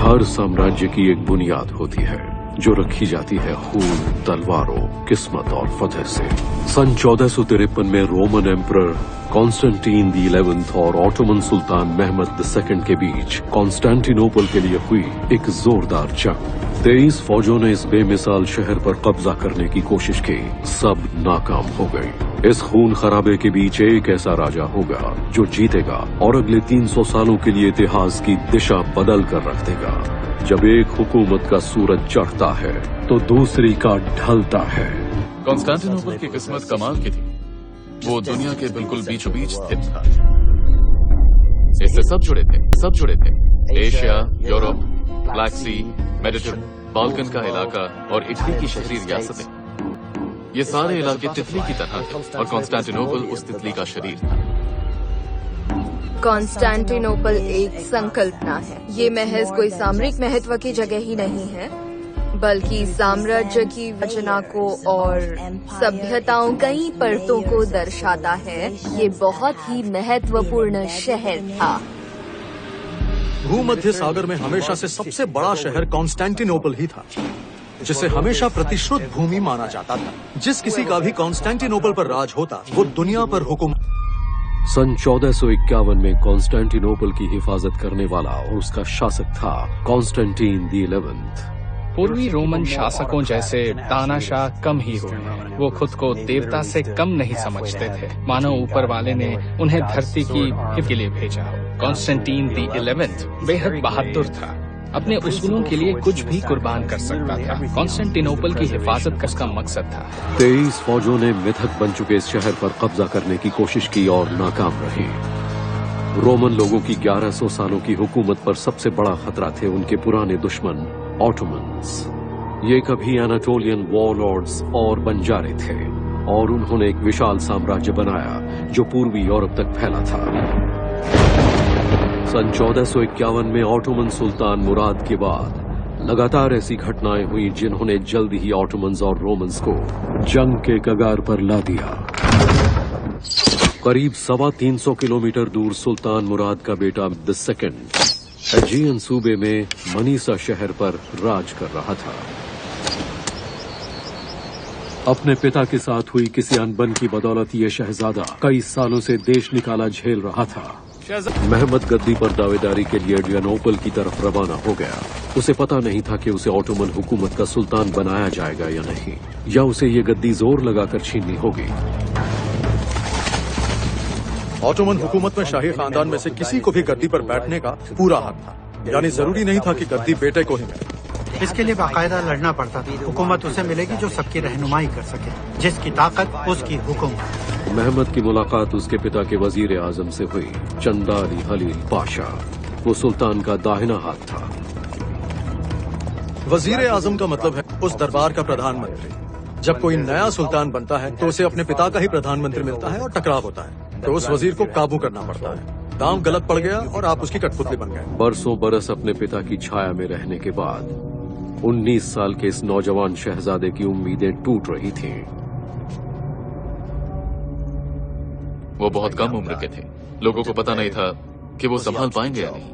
हर साम्राज्य की एक बुनियाद होती है जो रखी जाती है खून, तलवारों, किस्मत और फतह से। सन 1453 में रोमन एम्परर कॉन्स्टेंटीन दी 11th और ऑटोमन सुल्तान महमद II के बीच कॉन्स्टेंटिनोपल के लिए हुई एक जोरदार जंग। 23 फौजों ने इस बेमिसाल शहर पर कब्जा करने की कोशिश की, सब नाकाम हो गई। इस खून खराबे के बीच एक ऐसा राजा होगा जो जीतेगा और अगले 300 सालों के लिए इतिहास की दिशा बदल कर रख देगा। जब एक हुकूमत का सूरज चढ़ता है तो दूसरी का ढलता है। कॉन्स्टेंटिनोपल की किस्मत कमाल की थी। वो दुनिया के बिल्कुल बीचों बीच स्थित था। इससे सब जुड़े थे। एशिया, यूरोप, ब्लैक सी, मेडिटेरेनियन, बाल्कन का इलाका और इटली की शहरी रियासतें। ये सारे इलाके तितली की तरह थे और कॉन्स्टेंटिनोपल उस तितली का शरीर था। कॉन्स्टेंटिनोपल एक संकल्पना है। ये महज कोई सामरिक महत्व की जगह ही नहीं है, बल्कि साम्राज्य की रचना को और सभ्यताओं कई परतों को दर्शाता है। ये बहुत ही महत्वपूर्ण शहर था। भूमध्य सागर में हमेशा से सबसे बड़ा शहर कॉन्स्टेंटिनोपल ही था, जिसे हमेशा प्रतिश्रुत भूमि माना जाता था। जिस किसी का भी कॉन्स्टेंटिनोपल पर राज होता, वो दुनिया पर हुकुम। सन 1451 में कॉन्स्टेंटिनोपल की हिफाजत करने वाला और उसका शासक था कॉन्स्टेंटीन दी 11th। पूर्वी रोमन शासकों जैसे तानाशाह कम ही हुए। वो खुद को देवता से कम नहीं समझते थे, मानो ऊपर वाले ने उन्हें धरती की हित के लिए भेजा हो। कॉन्स्टेंटीन दी 11th बेहद बहादुर था, अपने उसूलों के लिए कुछ भी कुर्बान कर सकता था। कॉन्स्टेंटिनोपल की हिफाजत का उसका मकसद था। 23 फौजों ने मिथक बन चुके इस शहर पर कब्जा करने की कोशिश की और नाकाम रही। रोमन लोगों की 1100 सालों की हुकूमत पर सबसे बड़ा खतरा थे उनके पुराने दुश्मन ऑटोमन्स। ये कभी एनाटोलियन वॉरलॉर्ड्स और बंजारे थे और उन्होंने एक विशाल साम्राज्य बनाया जो पूर्वी यूरोप तक फैला था। सन 1451 में ऑटोमन सुल्तान मुराद के बाद लगातार ऐसी घटनाएं हुई जिन्होंने जल्द ही ऑटोमन्स और रोमन्स को जंग के कगार पर ला दिया। करीब 325 किलोमीटर दूर सुल्तान मुराद का बेटा द सेकंड एजियन सूबे में मनीसा शहर पर राज कर रहा था। अपने पिता के साथ हुई किसी अनबन की बदौलत ये शहजादा कई सालों से देश निकाला झेल रहा था। महमद गद्दी पर दावेदारी के लिए एड्रियानोपल की तरफ रवाना हो गया। उसे पता नहीं था कि उसे ऑटोमन हुकूमत का सुल्तान बनाया जाएगा या नहीं, या उसे ये गद्दी जोर लगाकर छीननी होगी। ऑटोमन हुकूमत में शाही खानदान में से किसी को भी गद्दी पर बैठने का पूरा हक था, यानी जरूरी नहीं था कि गद्दी बेटे को ही मिले। इसके लिए बाकायदा लड़ना पड़ता था। हुकूमत उसे मिलेगी जो सबकी रहनुमाई कर सके, जिसकी ताकत उसकी हुकूमत। महमद की मुलाकात उसके पिता के वजीर आजम से हुई, चंदा अली हलील पाशा। वो सुल्तान का दाहिना हाथ था। वजीर आजम का मतलब है उस दरबार का प्रधानमंत्री। जब कोई नया सुल्तान बनता है तो उसे अपने पिता का ही प्रधानमंत्री मिलता है और टकराव होता है, तो उस वजीर को काबू करना पड़ता है। काम गलत पड़ गया और आप उसकी कठपुतली बन गए। बरसों बरस अपने पिता की छाया में रहने के बाद 19 साल के इस नौजवान शहजादे की उम्मीदें टूट रही थीं। वो बहुत कम उम्र के थे। लोगों को पता नहीं था कि वो संभाल पाएंगे या नहीं,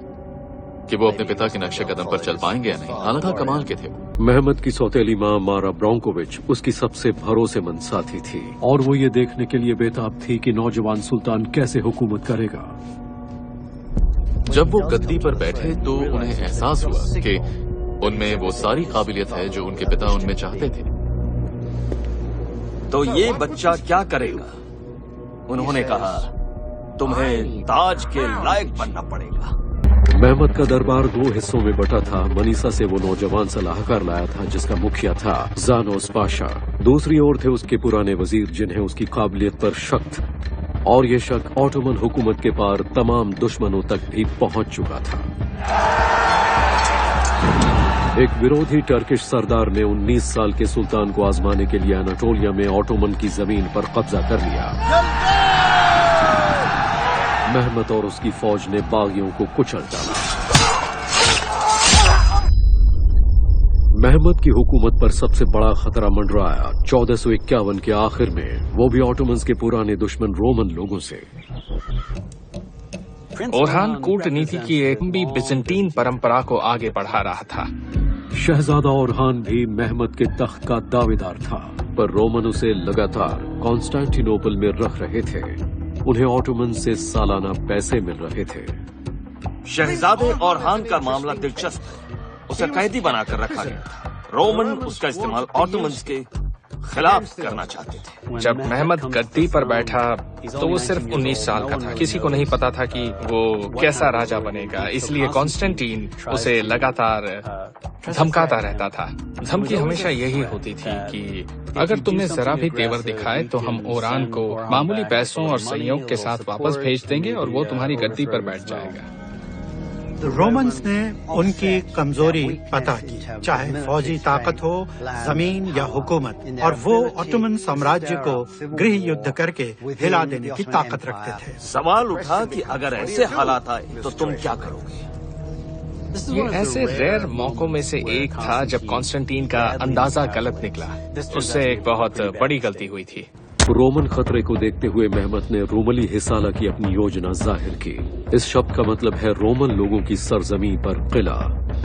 कि वो अपने पिता के नक्शे कदम पर चल पाएंगे या नहीं। हालांकि कमाल के थे। महमद की सौतेली मां मारा ब्रांकोविच उसकी सबसे भरोसेमंद साथी थी और वो ये देखने के लिए बेताब थी कि नौजवान सुल्तान कैसे हुकूमत करेगा। जब वो गद्दी पर बैठे तो उन्हें एहसास हुआ कि उनमें वो सारी काबिलियत है जो उनके पिता उनमें चाहते थे। तो ये बच्चा क्या करेगा? उन्होंने कहा, तुम्हें ताज के लायक बनना पड़ेगा। महमद का दरबार 2 हिस्सों में बटा था। मनीसा से वो नौजवान सलाहकार लाया था जिसका मुखिया था जानोस पाशा। दूसरी ओर थे उसके पुराने वजीर जिन्हें उसकी काबिलियत पर शक था, और ये शक ऑटोमन हुकूमत के पार तमाम दुश्मनों तक भी पहुंच चुका था। एक विरोधी टर्किश सरदार ने 19 साल के सुल्तान को आजमाने के लिए एनाटोलिया में ऑटोमन की जमीन पर कब्जा कर लिया। महमद और उसकी फौज ने बागियों को कुचल डाला। महमद की हुकूमत पर सबसे बड़ा खतरा मंडराया 1451 के आखिर में, वो भी ऑटोमन्स के पुराने दुश्मन रोमन लोगों से। ओरहान कूटनीति की एक लंबी बिजेंटीन परंपरा को आगे बढ़ा रहा था। शहजादा ओरहान भी मेहमत के तख्त का दावेदार था, पर रोमन उसे लगातार कॉन्स्टेंटिनोपल में रख रहे थे। उन्हें ऑटोमन से सालाना पैसे मिल रहे थे। शहजादे ओरहान का मामला दिलचस्प है। उसे कैदी बनाकर रखा गया था। रोमन उसका इस्तेमाल ऑटोमन्स के खिलाफ करना चाहते थे। जब मेहमत गद्दी पर बैठा तो वो सिर्फ 19 साल का था। किसी को नहीं पता था कि वो कैसा राजा बनेगा, इसलिए कॉन्स्टेंटीन उसे लगातार धमकाता रहता था। धमकी हमेशा यही होती थी कि अगर तुमने जरा भी तेवर दिखाए तो हम ओरान को मामूली पैसों और सहयोग के साथ वापस भेज देंगे और वो तुम्हारी गद्दी पर बैठ जाएगा। रोमन्स ने उनकी कमजोरी पता की, चाहे फौजी ताकत हो, जमीन या हुकूमत, और वो ऑटोमन साम्राज्य को गृह युद्ध करके हिला देने की ताकत रखते थे। सवाल उठा कि अगर ऐसे हालात आए तो तुम क्या करोगे? ये ऐसे रेयर मौकों में से एक था जब कॉन्स्टेंटीन का अंदाजा गलत निकला। उससे एक बहुत बड़ी गलती हुई थी। रोमन खतरे को देखते हुए मेहमत ने रोमली हिसाला की अपनी योजना जाहिर की। इस शब्द का मतलब है रोमन लोगों की सरजमी पर किला।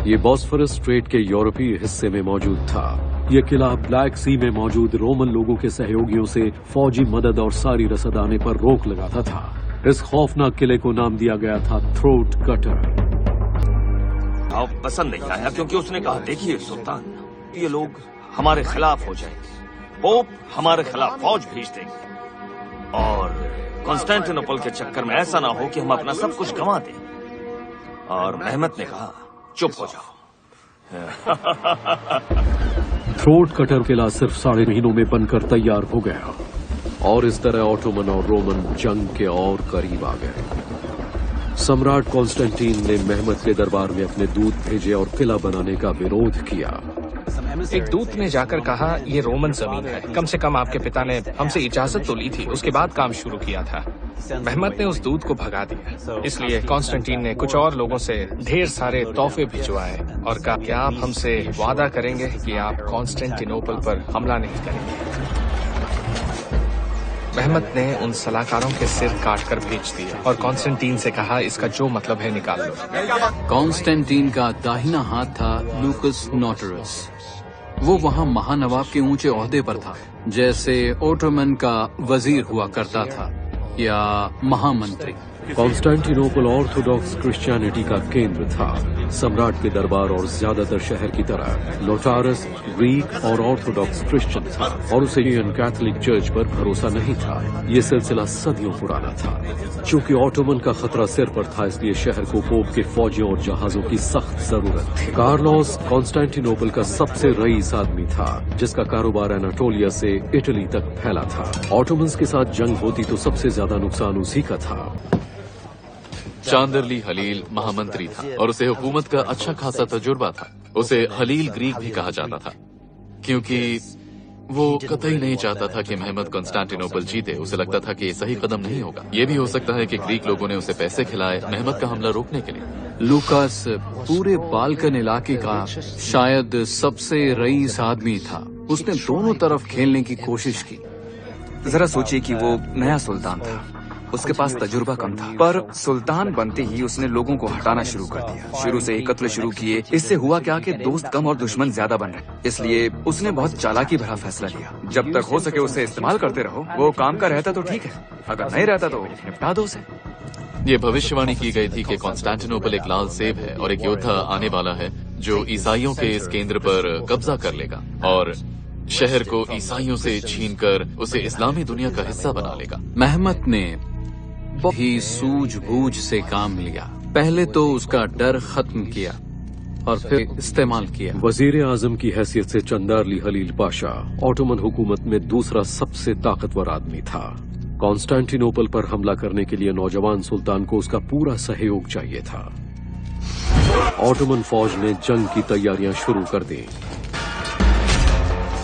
ये बॉस्फोरस स्ट्रेट के यूरोपीय हिस्से में मौजूद था। ये किला ब्लैक सी में मौजूद रोमन लोगों के सहयोगियों से फौजी मदद और सारी रसद आने पर रोक लगाता था। इस खौफनाक किले को नाम दिया गया था थ्रोट कटर। पसंद नहीं आया क्योंकि उसने कहा, देखिए सुल्तान, ये लोग हमारे खिलाफ हो जाएंगे, पोप हमारे खिलाफ फौज भेज देंगे और कॉन्स्टेंटिनोपल के चक्कर में ऐसा ना हो कि हम अपना सब कुछ गंवा दें। और मेहमत ने कहा, चुप हो जाओ। थ्रोट कटर किला सिर्फ 3.5 महीनों में बनकर तैयार हो गया और इस तरह ऑटोमन और रोमन जंग के और करीब आ गए। सम्राट कॉन्स्टेंटीन ने मेहमत के दरबार में अपने दूत भेजे और किला बनाने का विरोध किया। एक दूत ने जाकर कहा, ये रोमन जमीन है, कम से कम आपके पिता ने हमसे इजाजत तो ली थी, उसके बाद काम शुरू किया था। मेहमत ने उस दूत को भगा दिया। इसलिए कॉन्स्टेंटीन ने कुछ और लोगों से ढेर सारे तोहफे भिजवाए और कहा, क्या आप हमसे वादा करेंगे कि आप कॉन्स्टेंटिनोपल पर हमला नहीं करेंगे? मेहमत ने उन सलाहकारों के सिर काटकर भेज दिया और कॉन्स्टेंटीन से कहा, इसका जो मतलब है निकाल लो। कॉन्स्टेंटीन का दाहिना हाथ था लूकस नोटरस। वो वहाँ महानवाब के ऊंचे ओहदे पर था, जैसे ओटोमन का वजीर हुआ करता था या महामंत्री। कॉन्स्टेंटिनोपल ऑर्थोडॉक्स क्रिश्चियनिटी का केंद्र था। सम्राट के दरबार और ज्यादातर शहर की तरह लोटारस ग्रीक और ऑर्थोडॉक्स क्रिश्चियन था और उसे यूनियन कैथोलिक चर्च पर भरोसा नहीं था। ये सिलसिला सदियों पुराना था। चूंकि ऑटोमन का खतरा सिर पर था, इसलिए शहर को पोप के फौजियों और जहाजों की सख्त जरूरत थी। कार्लोस कॉन्स्टेंटिनोपल का सबसे रईस आदमी था, जिसका कारोबार एनाटोलिया से इटली तक फैला था। ऑटोमन्स के साथ जंग होती तो सबसे ज्यादा नुकसान उसी का था। चांदरली हलील महामंत्री था और उसे हुकूमत का अच्छा खासा तजुर्बा था। उसे हलील ग्रीक भी कहा जाता था क्योंकि वो कतई नहीं चाहता था कि मेहमत कॉन्स्टेंटिनोपल जीते। उसे लगता था कि ये सही कदम नहीं होगा। ये भी हो सकता है कि ग्रीक लोगों ने उसे पैसे खिलाए मेहमत का हमला रोकने के लिए। लूकास पूरे बाल्कन इलाके का शायद सबसे रईस आदमी था। उसने दोनों तरफ खेलने की कोशिश की। जरा सोचिए कि वो नया सुल्तान था, उसके पास तजुर्बा कम था, पर सुल्तान बनते ही उसने लोगों को हटाना शुरू कर दिया। शुरू से ही कत्ल शुरू किए। इससे हुआ क्या कि दोस्त कम और दुश्मन ज्यादा बन रहे। इसलिए उसने बहुत चालाकी भरा फैसला लिया, जब तक हो सके उसे इस्तेमाल करते रहो। वो काम का रहता तो ठीक है, अगर नहीं रहता तो निपटा दो उसे। ये भविष्यवाणी की गई थी कि कॉन्स्टेंटिनोपल एक लाल सेब है और एक योद्धा आने वाला है जो ईसाइयों के इस केंद्र पर कब्जा कर लेगा और शहर को ईसाइयों से छीनकर उसे इस्लामी दुनिया का हिस्सा बना लेगा। मेहमत ने बहुत ही सूझबूझ से काम लिया। पहले तो उसका डर खत्म किया और फिर इस्तेमाल किया। वजीर आजम की हैसियत से चंदारली हलील पाशा ऑटोमन हुकूमत में दूसरा सबसे ताकतवर आदमी था। कॉन्स्टेंटिनोपल पर हमला करने के लिए नौजवान सुल्तान को उसका पूरा सहयोग चाहिए था। ऑटोमन फौज ने जंग की तैयारियां शुरू कर दी।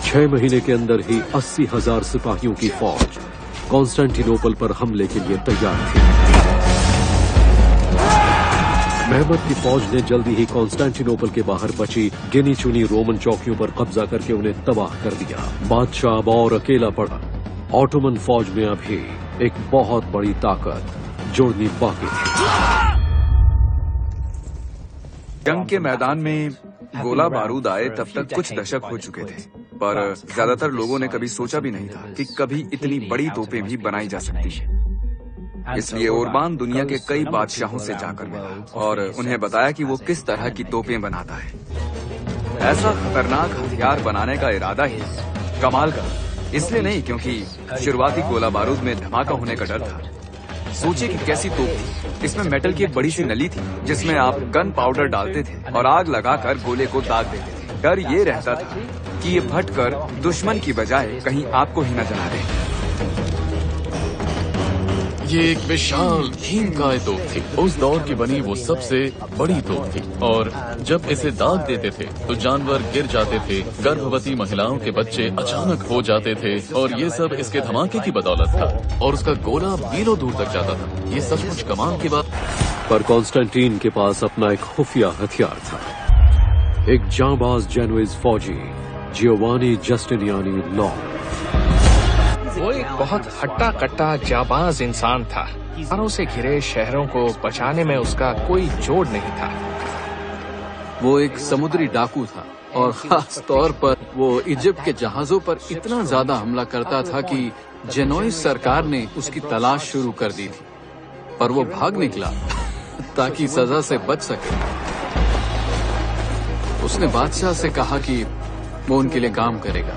6 महीने के अंदर ही 80,000 सिपाहियों की फौज कॉन्स्टेंटिनोपल पर हमले के लिए तैयार थी। मेहमत की फौज ने जल्दी ही कॉन्स्टेंटिनोपल के बाहर बची गिनी चुनी रोमन चौकियों पर कब्जा करके उन्हें तबाह कर दिया। बादशाह अब और अकेला पड़ा। ऑटोमन फौज में अभी एक बहुत बड़ी ताकत जोड़नी बाकी थी। जंग के मैदान में गोला बारूद आए तब तक कुछ दशक हो चुके थे, पर ज्यादातर लोगों ने कभी सोचा भी नहीं था कि कभी इतनी बड़ी तोपें भी बनाई जा सकती हैं। इसलिए ओरबान दुनिया के कई बादशाहों से जाकर मिला और उन्हें बताया कि वो किस तरह की तोपें बनाता है। ऐसा खतरनाक हथियार बनाने का इरादा ही कमाल का, इसलिए नहीं क्योंकि शुरुआती गोला बारूद में धमाका होने का डर था। सोचिए कि कैसी तोप थी। इसमें मेटल की एक बड़ी सी नली थी जिसमें आप गन पाउडर डालते थे और आग लगाकर गोले को दाग देते थे। डर ये रहता था कि ये फटकर दुश्मन की बजाय कहीं आपको ही न जला दे। ये एक विशाल भीमकाय तोप थी। उस दौर की बनी वो सबसे बड़ी तोप थी और जब इसे दाग देते थे तो जानवर गिर जाते थे, गर्भवती महिलाओं के बच्चे अचानक हो जाते थे और ये सब इसके धमाके की बदौलत था और उसका गोला मीलों दूर तक जाता था। ये सचमुच कमाल की बात। पर कॉन्स्टेंटीन के पास अपना एक खुफिया हथियार था, एक जांबाज जेनुइज फौजी जियोवानी जस्टिनियानी लॉ। वो एक बहुत हट्टा कट्टा जाबाज इंसान था। हारों से घिरे शहरों को बचाने में उसका कोई जोड़ नहीं था। वो एक समुद्री डाकू था और खास तौर पर वो इजिप्ट के जहाजों पर इतना ज्यादा हमला करता था कि जेनोइस सरकार ने उसकी तलाश शुरू कर दी थी, पर वो भाग निकला ताकि सजा से बच सके। उसने बादशाह से कहा कि वो उनके लिए काम करेगा।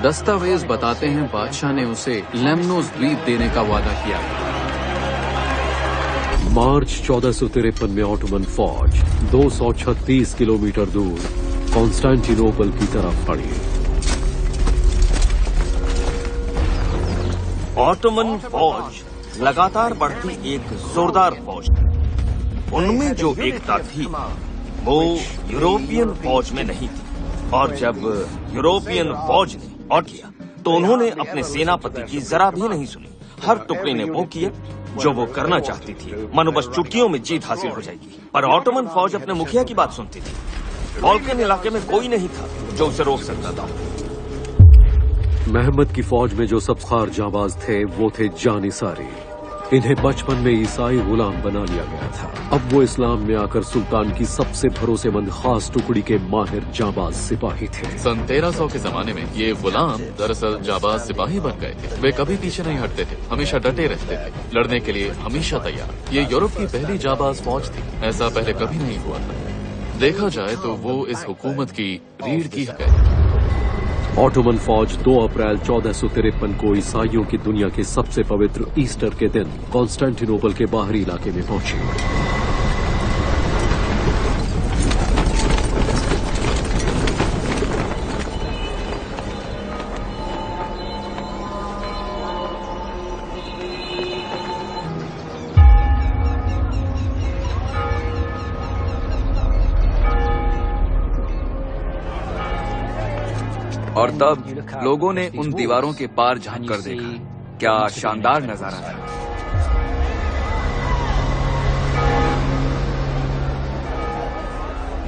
दस्तावेज बताते हैं बादशाह ने उसे लेमनोस द्वीप देने का वादा किया। मार्च 1453 में ऑटोमन फौज 236 किलोमीटर दूर कॉन्स्टेंटिनोपल की तरफ बढ़ी। ऑटोमन फौज लगातार बढ़ती एक जोरदार फौज। उनमें जो एकता थी वो यूरोपियन फौज में नहीं थी, और जब यूरोपियन फौज ने और किया तो उन्होंने अपने सेनापति की जरा भी नहीं सुनी। हर टुकड़ी ने वो किया जो वो करना चाहती थी, मानो बस चुटकियों में जीत हासिल हो जाएगी। पर ऑटोमन फौज अपने मुखिया की बात सुनती थी। बाल्कन इलाके में कोई नहीं था जो उसे रोक सकता था। महमद की फौज में जो सबखार जाबाज थे वो थे जानिसारी। इन्हें बचपन में ईसाई गुलाम बना लिया गया था। अब वो इस्लाम में आकर सुल्तान की सबसे भरोसेमंद खास टुकड़ी के माहिर जाबाज सिपाही थे। सन 1300 के जमाने में ये गुलाम दरअसल जाबाज सिपाही बन गए थे। वे कभी पीछे नहीं हटते थे, हमेशा डटे रहते थे, लड़ने के लिए हमेशा तैयार। ये यूरोप की पहली जाबाज फौज थी, ऐसा पहले कभी नहीं हुआ था। देखा जाए तो वो इस हुकूमत की रीढ़ की हड्डी। ऑटोमन फौज 2 अप्रैल 1453 को ईसाइयों की दुनिया के सबसे पवित्र ईस्टर के दिन कॉन्स्टेंटिनोपल के बाहरी इलाके में पहुंची। और तब लोगों ने उन दीवारों के पार झांक कर देखा। क्या शानदार नजारा था।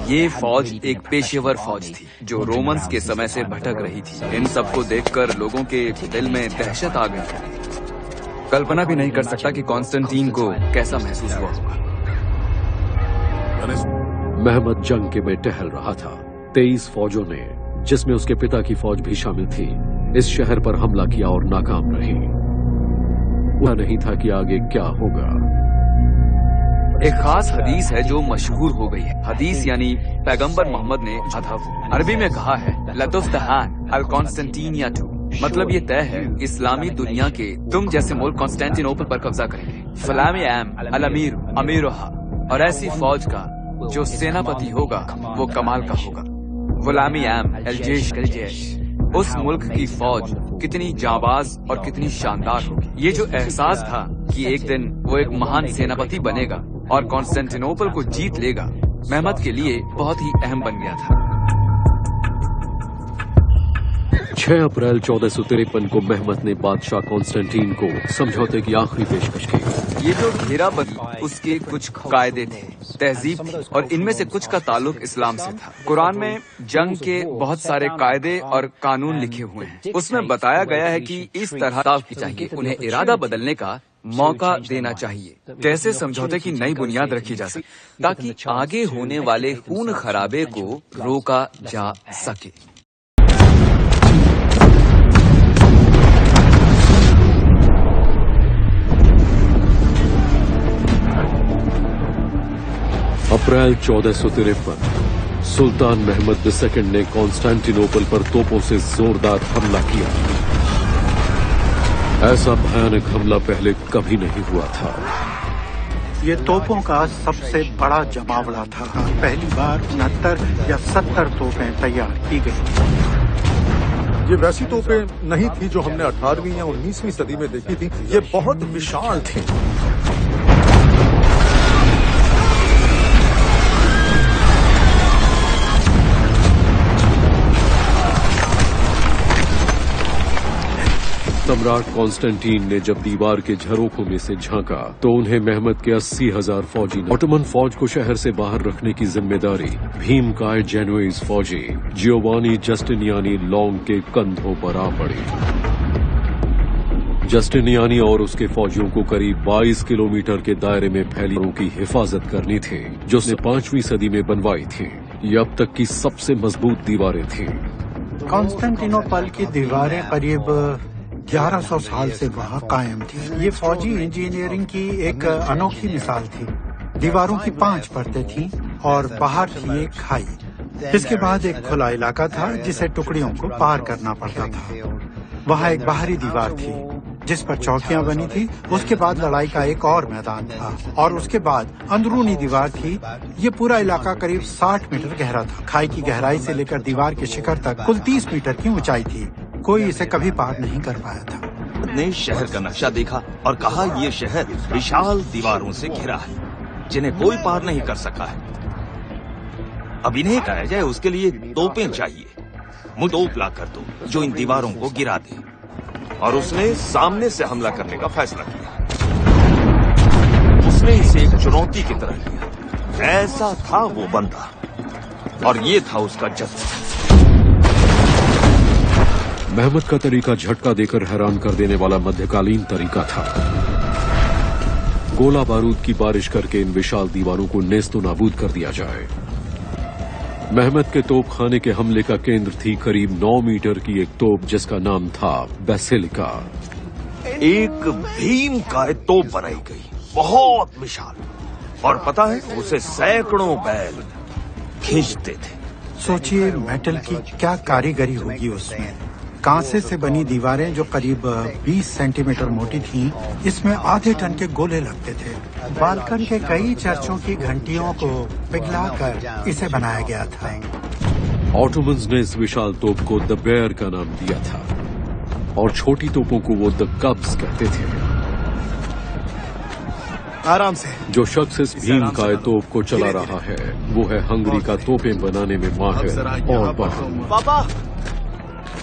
ये फौज एक पेशेवर फौज थी जो रोमन्स के समय से भटक रही थी। इन सबको देखकर लोगों के दिल में दहशत आ गई। कल्पना भी नहीं कर सकता कि कॉन्स्टेंटीन को कैसा महसूस हुआ होगा। महमद जंग के में टहल रहा था। 23 फौजों ने, जिसमें उसके पिता की फौज भी शामिल थी, इस शहर पर हमला किया और नाकाम रही। वह नहीं था कि आगे क्या होगा। एक खास हदीस है जो मशहूर हो गई है। हदीस यानी पैगंबर मोहम्मद ने अरबी में कहा है, लतुफ्तहान अल कॉन्स्टेंटिनियातु, मतलब ये तय है इस्लामी दुनिया के तुम जैसे मुल्क कॉन्स्टेंटिनोपल पर कब्जा करेंगे। फलामी एम अल अमीर अमीरुहा, और ऐसी फौज का जो सेनापति होगा वो कमाल का होगा। गुलामी आम अलजेश कलजेश, उस मुल्क की फौज कितनी जाबाज और कितनी शानदार होगी। ये जो एहसास था कि एक दिन वो एक महान सेनापति बनेगा और कॉन्स्टेंटिनोपल को जीत लेगा, महमद के लिए बहुत ही अहम बन गया था। 6 अप्रैल 1453 को महमद ने बादशाह कॉन्स्टेंटीन को समझौते की आखिरी पेशकश की। ये जो घेराबंदी, उसके कुछ कायदे थे, तहजीब थी, और इनमें से कुछ का ताल्लुक इस्लाम से था। कुरान में जंग के बहुत सारे कायदे और कानून लिखे हुए हैं। उसमें बताया गया है कि इस तरह की चाहिए। उन्हें इरादा बदलने का मौका देना चाहिए। कैसे समझौते की नई बुनियाद रखी जा सके ताकि आगे होने वाले खून खराबे को रोका जा सके। अप्रैल 1453 सुल्तान महमद II ने कॉन्स्टेंटिनोपल पर तोपों से जोरदार हमला किया। ऐसा भयानक हमला पहले कभी नहीं हुआ था। ये तोपों का सबसे बड़ा जमावड़ा था। पहली बार 69 या 70 तोपें तैयार की गई। ये वैसी तोपें नहीं थी जो हमने 18वीं या 19वीं सदी में देखी थी। ये बहुत विशाल थी। सम्राट कॉन्स्टेंटीन ने जब दीवार के झरोखों में से झांका तो उन्हें महमद के 80,000 फौजी ने ऑटोमन फौज को शहर से बाहर रखने की जिम्मेदारी भीमकाय जेनोइज फौजी जियोवानी जस्टिनियानी लोंग के कंधों पर आ पड़ी। जस्टिनियानी और उसके फौजियों को करीब 22 किलोमीटर के दायरे में फैली की हिफाजत करनी थी जो उसने 5वीं सदी में बनवाई थी। ये अब तक की सबसे मजबूत दीवारें थी। कॉन्स्टेंटिनोपल की दीवारें करीब 1100 साल से वहाँ कायम थी। ये फौजी इंजीनियरिंग की एक अनोखी मिसाल थी। दीवारों की 5 परतें थीं और बाहर थी एक खाई। इसके बाद एक खुला इलाका था जिसे टुकड़ियों को पार करना पड़ता था। वहाँ एक बाहरी दीवार थी जिस पर चौकियां बनी थी। उसके बाद लड़ाई का एक और मैदान था और उसके बाद अंदरूनी दीवार थी। ये पूरा इलाका करीब 60 मीटर गहरा था। खाई की गहराई से लेकर दीवार के शिखर तक कुल 30 मीटर की ऊंचाई थी। कोई इसे कभी पार नहीं कर पाया था। ने शहर का नक्शा देखा और कहा ये शहर विशाल दीवारों से घिरा है जिन्हें कोई पार नहीं कर सका है। अब इन्हें कराया जाए उसके लिए तोपें चाहिए। मुझे तोप ला कर दो जो इन दीवारों को गिरा दे। और उसने सामने से हमला करने का फैसला किया। उसने इसे एक चुनौती की तरह लिया। ऐसा था वो बंदा और ये था उसका जज्बा। महमद का तरीका झटका देकर हैरान कर देने वाला मध्यकालीन तरीका था। गोला बारूद की बारिश करके इन विशाल दीवारों को नेस्तो नाबूद कर दिया जाए। महमद के तोपखाने के हमले का केंद्र थी करीब 9 मीटर की एक तोप जिसका नाम था बेसिलिका। एक भीम का तोप बनाई गई, बहुत विशाल। और पता है उसे सैकड़ों बैल खींचते थे। सोचिए मेटल की क्या कारीगरी होगी उसमें। कांसे से बनी दीवारें जो करीब 20 सेंटीमीटर मोटी थीं, इसमें आधे टन के गोले लगते थे। बाल्कन के कई चर्चों की घंटियों को पिघलाकर इसे बनाया गया था। ऑटोमन्स ने इस विशाल तोप को द बेयर का नाम दिया था और छोटी तोपों को वो द कब्स कहते थे। आराम से। जो शख्स इस भीम का तोप को चला रहा है वो है हंगरी का तोपें बनाने में माहिर और पापा।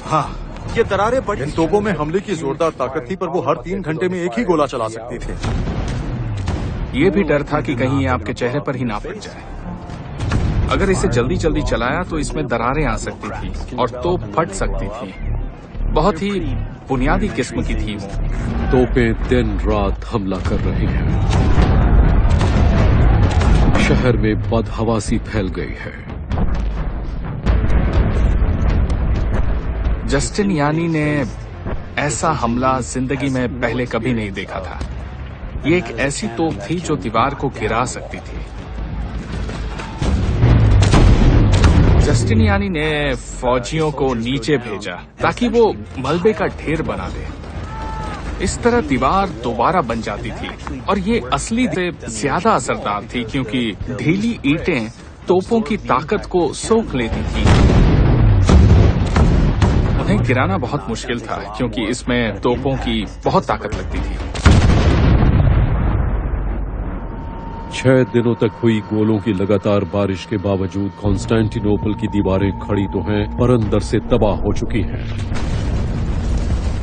हाँ, ये दरारें बड़ी। इन तोपों में हमले की जोरदार ताकत थी पर वो हर 3 घंटे में एक ही गोला चला सकती थी। ये भी डर था कि कहीं ये आपके चेहरे पर ही ना पड़ जाए। अगर इसे जल्दी जल्दी चलाया तो इसमें दरारें आ सकती थी और तोप फट सकती थी। बहुत ही बुनियादी किस्म की थी वो। तोपें दिन रात हमला कर रही हैं। शहर में बदहवासी फैल गई है। जस्टिनियानी ने ऐसा हमला जिंदगी में पहले कभी नहीं देखा था। ये एक ऐसी तोप थी जो दीवार को गिरा सकती थी। जस्टिनियानी ने फौजियों को नीचे भेजा ताकि वो मलबे का ढेर बना दे। इस तरह दीवार दोबारा बन जाती थी और ये असली से ज्यादा असरदार थी क्योंकि ढीली ईंटें तोपों की ताकत को सोख लेती थी। उन्हें गिराना बहुत मुश्किल था क्योंकि इसमें तोपों की बहुत ताकत लगती थी। 6 दिनों तक हुई गोलों की लगातार बारिश के बावजूद कॉन्स्टेंटिनोपल की दीवारें खड़ी तो हैं पर अंदर से तबाह हो चुकी हैं।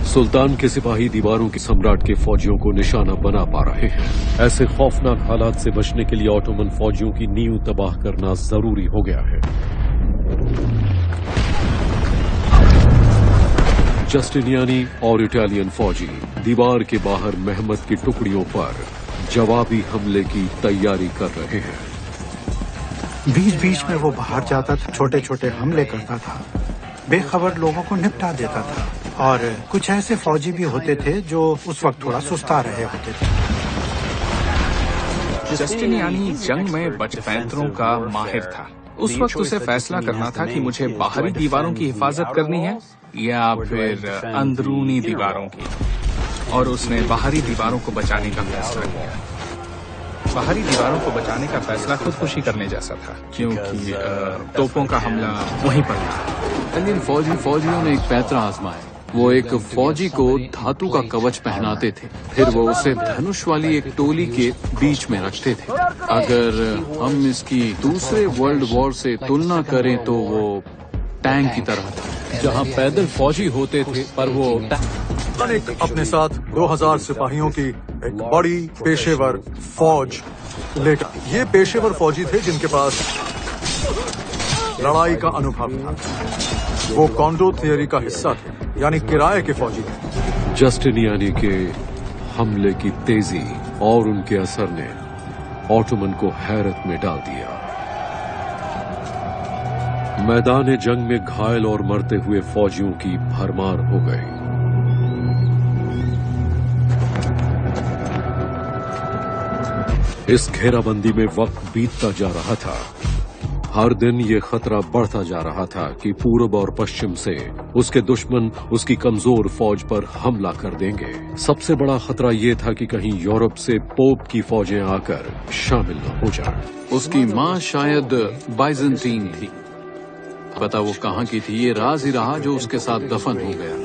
सुल्तान के सिपाही दीवारों के सम्राट के फौजियों को निशाना बना पा रहे हैं। ऐसे खौफनाक हालात से बचने के लिए ऑटोमन फौजियों की नींव तबाह करना जरूरी हो गया है। जस्टिनियानी और इटालियन फौजी दीवार के बाहर मेहमत की टुकड़ियों पर जवाबी हमले की तैयारी कर रहे हैं। बीच बीच में वो बाहर जाता था, छोटे छोटे हमले करता था, बेखबर लोगों को निपटा देता था। और कुछ ऐसे फौजी भी होते थे जो उस वक्त थोड़ा सुस्ता रहे होते थे। जस्टिनियानी जंग में बचपैंतरों का माहिर था। उस वक्त उसे फैसला करना था कि मुझे बाहरी दीवारों की हिफाजत करनी है या फिर अंदरूनी दीवारों की, और उसने बाहरी दीवारों को बचाने का फैसला किया। बाहरी दीवारों को बचाने का फैसला खुदकुशी करने जैसा था, क्योंकि तोपों का हमला वहीं पर था। लेकिन फौजियों ने एक पैतरा आजमाया। वो एक फौजी को धातु का कवच पहनाते थे, फिर वो उसे धनुष वाली एक टोली के बीच में रखते थे। अगर हम इसकी दूसरे वर्ल्ड वॉर से तुलना करें तो वो टैंक की तरह था, जहां पैदल फौजी होते थे पर वो अपने साथ 2000 सिपाहियों की एक बड़ी पेशेवर फौज लेकर, ये पेशेवर फौजी थे जिनके पास लड़ाई का अनुभव था। वो कॉन्डो थियरी का हिस्सा थे, यानी किराए के फौजी थे। जस्टिनियानी के हमले की तेजी और उनके असर ने ऑटोमन को हैरत में डाल दिया। मैदान जंग में घायल और मरते हुए फौजियों की भरमार हो गई। इस घेराबंदी में वक्त बीतता जा रहा था। हर दिन ये खतरा बढ़ता जा रहा था कि पूर्व और पश्चिम से उसके दुश्मन उसकी कमजोर फौज पर हमला कर देंगे। सबसे बड़ा खतरा ये था कि कहीं यूरोप से पोप की फौजें आकर शामिल न हो जाएं। उसकी माँ शायद बाइजेंटीन थी, पता वो कहाँ की थी ये राज ही रहा जो उसके साथ दफन हो गया।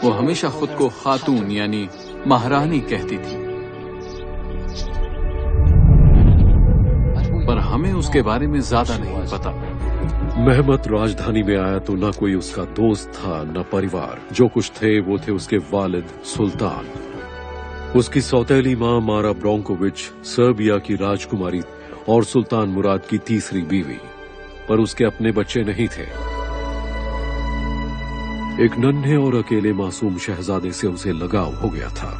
वो हमेशा खुद को खातून यानी महारानी कहती थी, पर हमें उसके बारे में ज्यादा नहीं पता। मेहमत राजधानी में आया तो न कोई उसका दोस्त था न परिवार। जो कुछ थे वो थे उसके वालिद सुल्तान। उसकी सौतेली माँ मारा ब्रोंकोविच सर्बिया की राजकुमारी और सुल्तान मुराद की तीसरी बीवी, पर उसके अपने बच्चे नहीं थे। एक नन्हे और अकेले मासूम शहजादे से उसे लगाव हो गया था।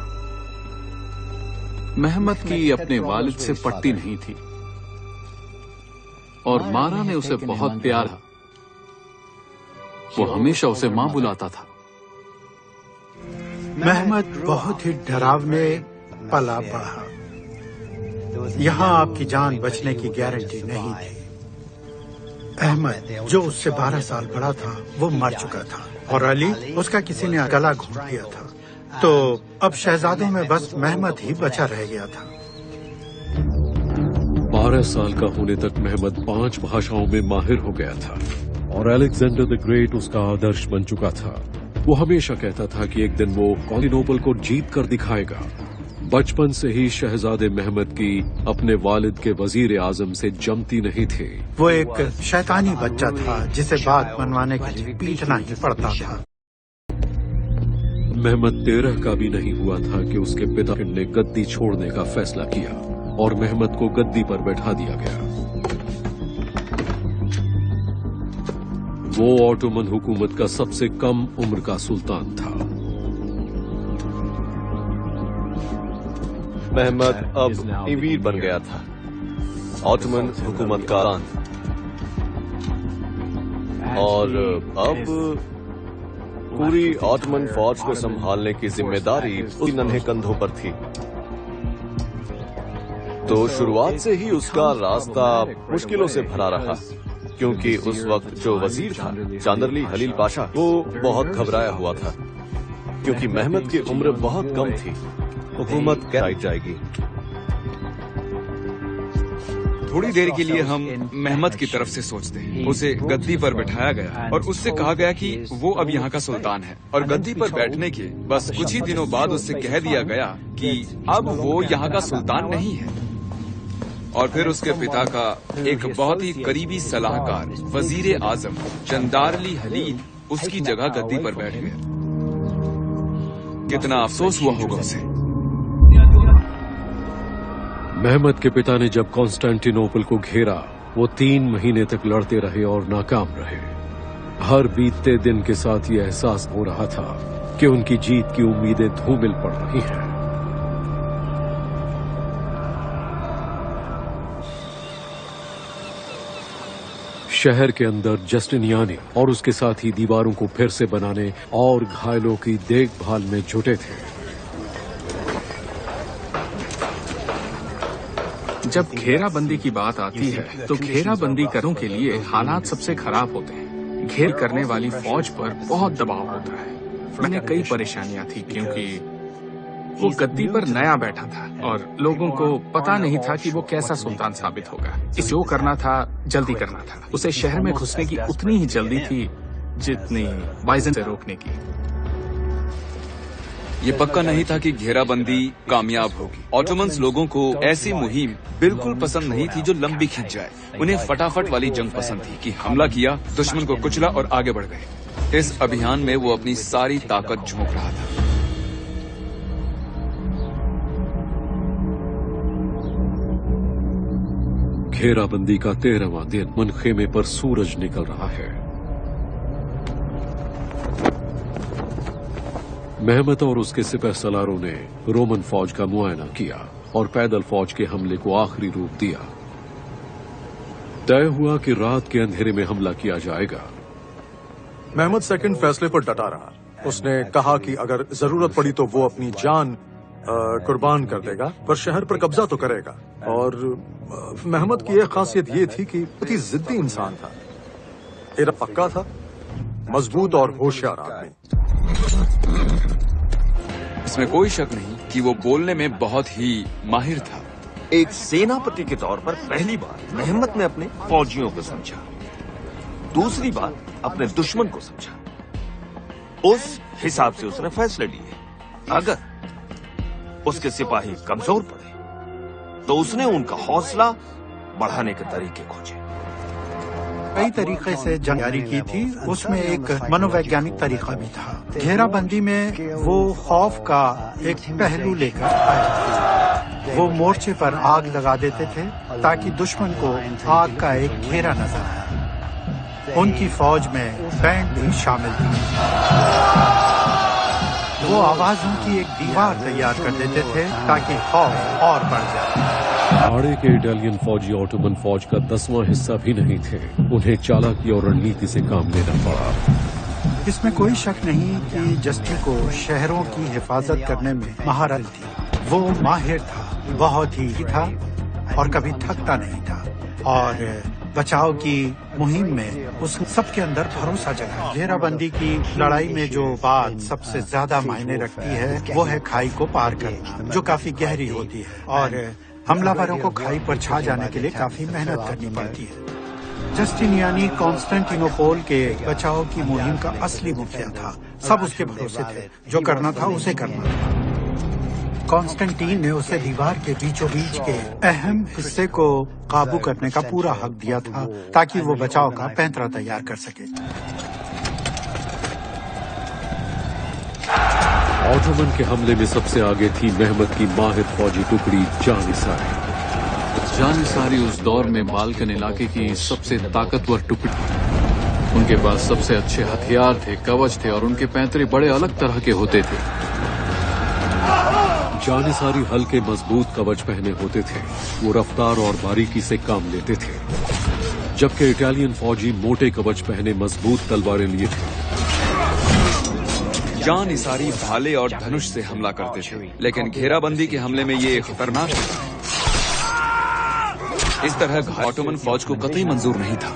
मेहमत की अपने वालिद से पटती नहीं थी और मारा ने उसे बहुत प्यार, वो हमेशा उसे मां बुलाता था। मेहमत बहुत ही डरावने पला बढ़ा। यहाँ आपकी जान बचने की गारंटी नहीं थी। अहमद जो उससे 12 साल बड़ा था वो मर चुका था और अली उसका किसी ने गला घोंट दिया था, तो अब शहजादों में बस मेहमत ही बचा रह गया था। 12 साल का होने तक मेहमत 5 भाषाओं में माहिर हो गया था और अलेक्जेंडर द ग्रेट उसका आदर्श बन चुका था। वो हमेशा कहता था कि एक दिन वो कॉन्स्टेंटिनोपल को जीत कर दिखाएगा। बचपन से ही शहजादे मेहमत की अपने वालिद के वजीर आजम से जमती नहीं थी। वो एक शैतानी बच्चा था जिसे बात मनवाने के लिए पीटना ही पड़ता था। मेहमत 13 का भी नहीं हुआ था कि उसके पिता ने गद्दी छोड़ने का फैसला किया और मेहमत को गद्दी पर बैठा दिया गया। वो ऑटोमन हुकूमत का सबसे कम उम्र का सुल्तान था। मेहमत अब इमीर बन गया था, ऑटोमन हुकूमत का और अब पूरी ऑटोमन फौज को संभालने की जिम्मेदारी उस नन्हे कंधों पर थी। तो शुरुआत से ही उसका रास्ता मुश्किलों से भरा रहा, क्योंकि उस वक्त जो वजीर था चांदरली हलील पाशा, वो बहुत घबराया हुआ था क्योंकि मेहमत की उम्र बहुत कम थी। हुकूमत कैसे जाएगी? थोड़ी देर के लिए हम मेहमत की तरफ से सोचते हैं। उसे गद्दी पर बिठाया गया और उससे कहा गया कि वो अब यहाँ का सुल्तान है, और गद्दी पर बैठने के बस कुछ ही दिनों बाद उससे कह दिया गया कि अब वो यहाँ का सुल्तान नहीं है। और फिर उसके पिता का एक बहुत ही करीबी सलाहकार वजीर आजम चंदारली हलील उसकी जगह गद्दी पर बैठ गया। कितना अफसोस हुआ होगा उसे। मेहमत के पिता ने जब कॉन्स्टेंटिनोपल को घेरा, वो 3 महीने तक लड़ते रहे और नाकाम रहे। हर बीतते दिन के साथ ये एहसास हो रहा था कि उनकी जीत की उम्मीदें धूमिल पड़ रही हैं। शहर के अंदर जस्टिनियानी और उसके साथी दीवारों को फिर से बनाने और घायलों की देखभाल में जुटे थे। जब घेराबंदी की बात आती है तो घेराबंदी करों के लिए हालात सबसे खराब होते हैं। घेर करने वाली फौज पर बहुत दबाव होता है। मैंने कई परेशानियां थी क्योंकि वो गद्दी पर नया बैठा था और लोगों को पता नहीं था कि वो कैसा सुल्तान साबित होगा। इसे जो करना था जल्दी करना था। उसे शहर में घुसने की उतनी ही जल्दी थी जितनी बाइजन से रोकने की। ये पक्का नहीं था कि घेराबंदी कामयाब होगी। ऑटोमन्स लोगों को ऐसी मुहिम बिल्कुल पसंद नहीं थी जो लंबी खिंच जाए। उन्हें फटाफट वाली जंग पसंद थी कि हमला किया, दुश्मन को कुचला और आगे बढ़ गए। इस अभियान में वो अपनी सारी ताकत झोंक रहा था। घेराबंदी का 13वां दिन मुनखेमे पर सूरज निकल रहा है। मेहमत और उसके सिपह सलारों ने रोमन फौज का मुआयना किया और पैदल फौज के हमले को आखिरी रूप दिया। तय हुआ कि रात के अंधेरे में हमला किया जाएगा। महमद सेकंड फैसले पर डटा रहा। उसने कहा कि अगर जरूरत पड़ी तो वो अपनी जान कुर्बान कर देगा, पर शहर पर कब्जा तो करेगा। और महमद की एक खासियत ये थी कि बहुत ही जिद्दी इंसान था। एरा पक्का था, मजबूत और होशियार आदमी। इसमें कोई शक नहीं कि वो बोलने में बहुत ही माहिर था। एक सेनापति के तौर पर पहली बार महमद ने अपने फौजियों को समझा, दूसरी बार अपने दुश्मन को समझा। उस हिसाब से उसने फैसले लिए। अगर उसके सिपाही कमजोर पड़े तो उसने उनका हौसला बढ़ाने के तरीके खोजे। कई तरीके से जंग जारी की थी। उसमें एक मनोवैज्ञानिक तरीका भी था। घेराबंदी में वो खौफ का एक पहलू लेकर आए। वो मोर्चे पर आग लगा देते थे ताकि दुश्मन को आग का एक घेरा नजर आए। उनकी फौज में बैंड भी शामिल थी। वो आवाजों की एक दीवार तैयार कर देते थे ताकि खौफ और बढ़ जाए। आड़े के इटालियन फौजी ऑटोमन फौज का 10वां हिस्सा भी नहीं थे। उन्हें चालाकी और रणनीति से काम लेना पड़ा। इसमें कोई शक नहीं कि जस्टी को शहरों की हिफाजत करने में महारत थी। वो माहिर था, बहुत ही था और कभी थकता नहीं था। और बचाव की मुहिम में उसने सबके अंदर भरोसा जगाया। घेराबंदी की लड़ाई में जो बात सबसे ज्यादा मायने रखती है वो है खाई को पार करना, जो काफी गहरी होती है और हमलावरों को खाई पर छा जाने के लिए काफी मेहनत करनी पड़ती है। जस्टिनियानी कॉन्स्टेंटिनोपोल के बचाव की मुहिम का असली मुखिया था। सब उसके भरोसे थे, जो करना था उसे करना था। कॉन्स्टेंटीन ने उसे दीवार के बीचों बीच के अहम हिस्से को काबू करने का पूरा हक दिया था ताकि वो बचाव का पैंतरा तैयार कर सके। ऑटोमन के हमले में सबसे आगे थी महमद की माहिर फौजी टुकड़ी जानिसारी। जानिसारी उस दौर में बाल्कन इलाके की सबसे ताकतवर टुकड़ी। उनके पास सबसे अच्छे हथियार थे, कवच थे और उनके पैंतरे बड़े अलग तरह के होते थे। जानिसारी हल्के मजबूत कवच पहने होते थे। वो रफ्तार और बारीकी से काम लेते थे, जबकि इटालियन फौजी मोटे कवच पहने मजबूत तलवारें लिए थे। जानिसारी भाले और धनुष से हमला करते थे, लेकिन घेराबंदी के हमले में ये खतरनाक था। इस तरह ऑटोमन फौज को कतई मंजूर नहीं था।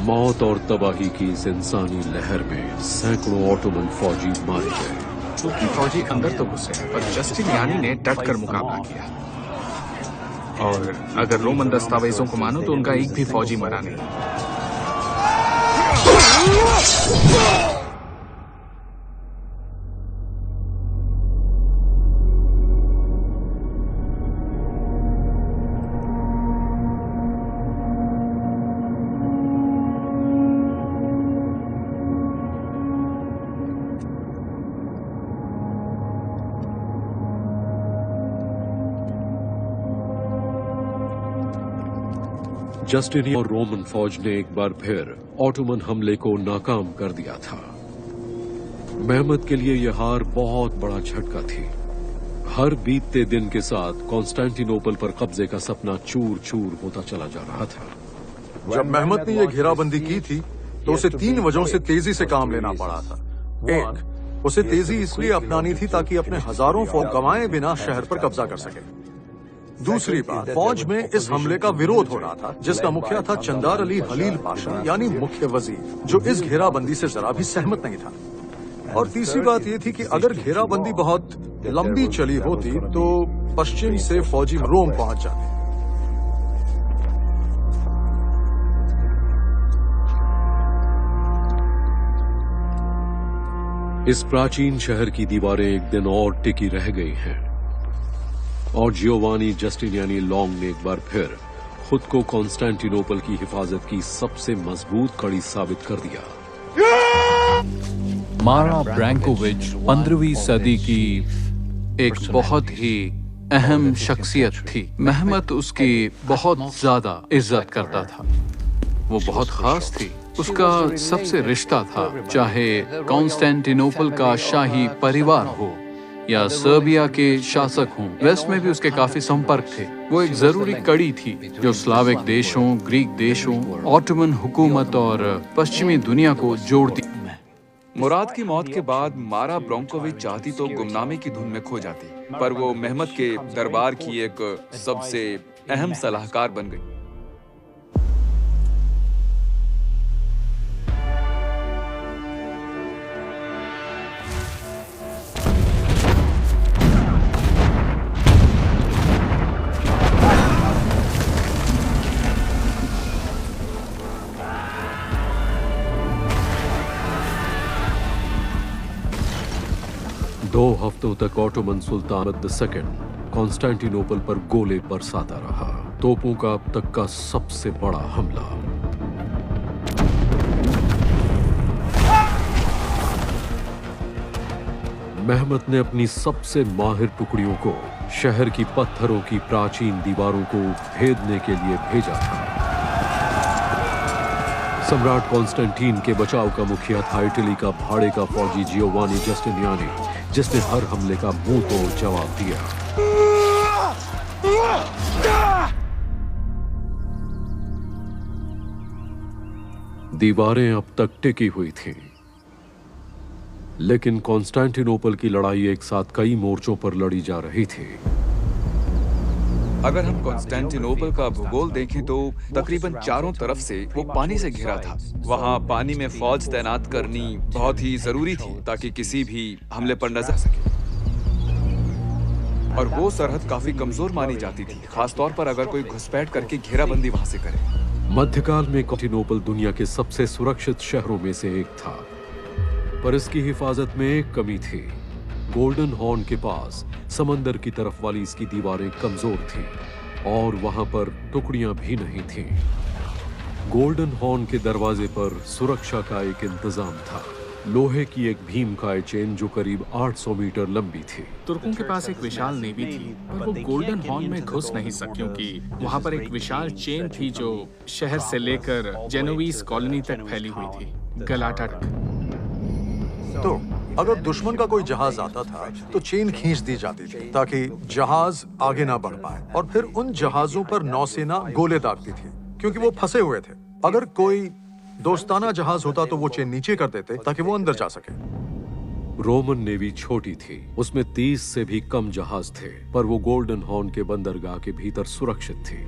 मौत और तबाही की इस इंसानी लहर में सैकड़ों ऑटोमन फौजी मारे गए। क्योंकि फौजी अंदर तो घुसे, पर जस्टिनियानी ने डट कर मुकाबला किया। और अगर रोमन दस्तावेजों को मानो तो उनका एक भी फौजी मरा नहीं। जस्टिनियन और रोमन फौज ने एक बार फिर ऑटोमन हमले को नाकाम कर दिया था। मेहमत के लिए यह हार बहुत बड़ा झटका थी। हर बीतते दिन के साथ कॉन्स्टेंटिनोपल पर कब्जे का सपना चूर चूर होता चला जा रहा था। जब मेहमत ने यह घेराबंदी की थी तो उसे 3 वजहों से तेजी से काम लेना पड़ा था। एक, उसे तेजी इसलिए अपनानी थी ताकि अपने हजारों फौज गंवाए बिना शहर पर कब्जा कर सके। दूसरी बात, फौज में इस हमले का विरोध हो रहा था जिसका मुखिया था चंदार अली हलील पाशा यानी मुख्य वजीर, जो इस घेराबंदी से जरा भी सहमत नहीं था। और तीसरी बात यह थी कि अगर घेराबंदी बहुत लंबी चली होती तो पश्चिम से फौजी रोम पहुंच जाते। इस प्राचीन शहर की दीवारें एक दिन और टिकी रह गई हैं और जियोवानी जस्टिनियानी लॉन्ग ने एक बार फिर खुद को कॉन्स्टेंटिनोपल की हिफाजत की सबसे मजबूत कड़ी साबित कर दिया। मारा ब्रैंकोविच 15वीं सदी की एक बहुत ही अहम शख्सियत थी। मेहमत उसकी बहुत ज्यादा इज्जत करता था। वो बहुत खास थी। उसका सबसे रिश्ता था, चाहे कॉन्स्टेंटिनोपल का शाही परिवार हो या सर्बिया के शासक हों। वेस्ट में भी उसके काफी संपर्क थे। वो एक जरूरी कड़ी थी जो स्लाविक देशों, ग्रीक देशों, ऑटोमन हुकूमत और पश्चिमी दुनिया को जोड़ती। मुराद की मौत के बाद मारा ब्रोंकोविच चाहती तो गुमनामी की धुन में खो जाती, पर वो मेहमत के दरबार की एक सबसे अहम सलाहकार बन गई। दो हफ्तों तक ऑटोमन सुल्तान II कॉन्स्टेंटिनोपल पर गोले बरसाता रहा। तोपों का अब तक का सबसे बड़ा हमला। मेहमत ने अपनी सबसे माहिर टुकड़ियों को शहर की पत्थरों की प्राचीन दीवारों को भेदने के लिए भेजा था। सम्राट कॉन्स्टेंटीन के बचाव का मुखिया था इटली का भाड़े का फौजी जियोवानी जस्टिनियानी, जिसने हर हमले का मुंह तोड़ जवाब दिया। दीवारें अब तक टिकी हुई थीं, लेकिन कॉन्स्टेंटिनोपल की लड़ाई एक साथ कई मोर्चों पर लड़ी जा रही थी। अगर हम कॉन्स्टेंटिनोपल का भूगोल देखें तो तकरीबन चारों तरफ से वो पानी से घिरा था। वहाँ पानी में फौज तैनात करनी बहुत ही जरूरी थी ताकि किसी भी हमले पर नजर सके। और वो सरहद काफी कमजोर मानी जाती थी, खासतौर पर अगर कोई घुसपैठ करके घेराबंदी वहाँ से करे। मध्यकाल में कॉन्स्टेंटिनोपल दुनिया के सबसे सुरक्षित शहरों में से एक था, पर इसकी हिफाजत में एक कमी थी। गोल्डन हॉर्न के पास समंदर की तरफ वाली इसकी दीवारें कमजोर थीं और वहां पर टुकड़ियां भी नहीं थीं। गोल्डन हॉर्न के दरवाजे पर सुरक्षा का एक इंतजाम था, लोहे की एक भीमकाय चेन जो करीब 800 मीटर लंबी थी। तुर्कों के पास एक विशाल नेवी थी, पर वो गोल्डन हॉर्न में घुस नहीं सके क्योंकि वहां पर एक विशाल चेन थी जो शहर से लेकर जेनोवीज कॉलोनी तक फैली हुई थी, गलाटा तक। तो अगर दुश्मन का कोई जहाज आता था तो चेन खींच दी जाती थी ताकि जहाज आगे ना बढ़ पाए, और फिर उन जहाजों पर नौसेना गोले दागती थी क्योंकि वो फंसे हुए थे। अगर कोई दोस्ताना जहाज होता तो वो चेन नीचे कर देते ताकि वो अंदर जा सके। रोमन नेवी छोटी थी, उसमें 30 से भी कम जहाज थे, पर वो गोल्डन हॉर्न के बंदरगाह के भीतर सुरक्षित थी।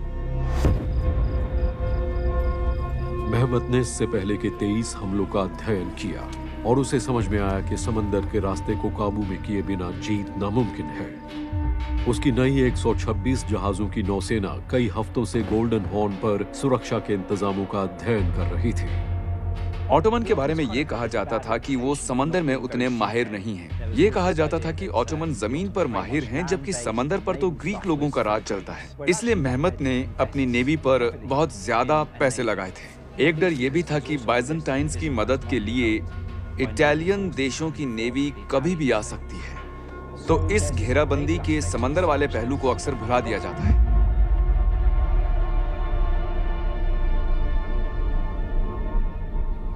मेहमत ने इससे पहले के 23 हमलों का अध्ययन किया और उसे समझ में आया कि समंदर के रास्ते को काबू में किए बिना जीत नामुमकिन है। उसकी नई 126 जहाजों की नौसेना कई हफ्तों से गोल्डन हॉर्न पर सुरक्षा के इंतजामों का अध्ययन कर रही थी। ऑटोमन के बारे में ये कहा जाता था कि वो समंदर में उतने माहिर नहीं हैं। ये कहा जाता था कि ऑटोमन जमीन पर माहिर हैं, जबकि समंदर पर तो ग्रीक लोगों का राज चलता है। इसलिए मेहमत ने अपनी नेवी पर बहुत ज्यादा पैसे लगाए थे। एक डर ये भी था कि बाइजेंटाइन्स की मदद के लिए इटालियन देशों की नेवी कभी भी आ सकती है, तो इस घेराबंदी के समंदर वाले पहलू को अक्सर भुला दिया जाता है।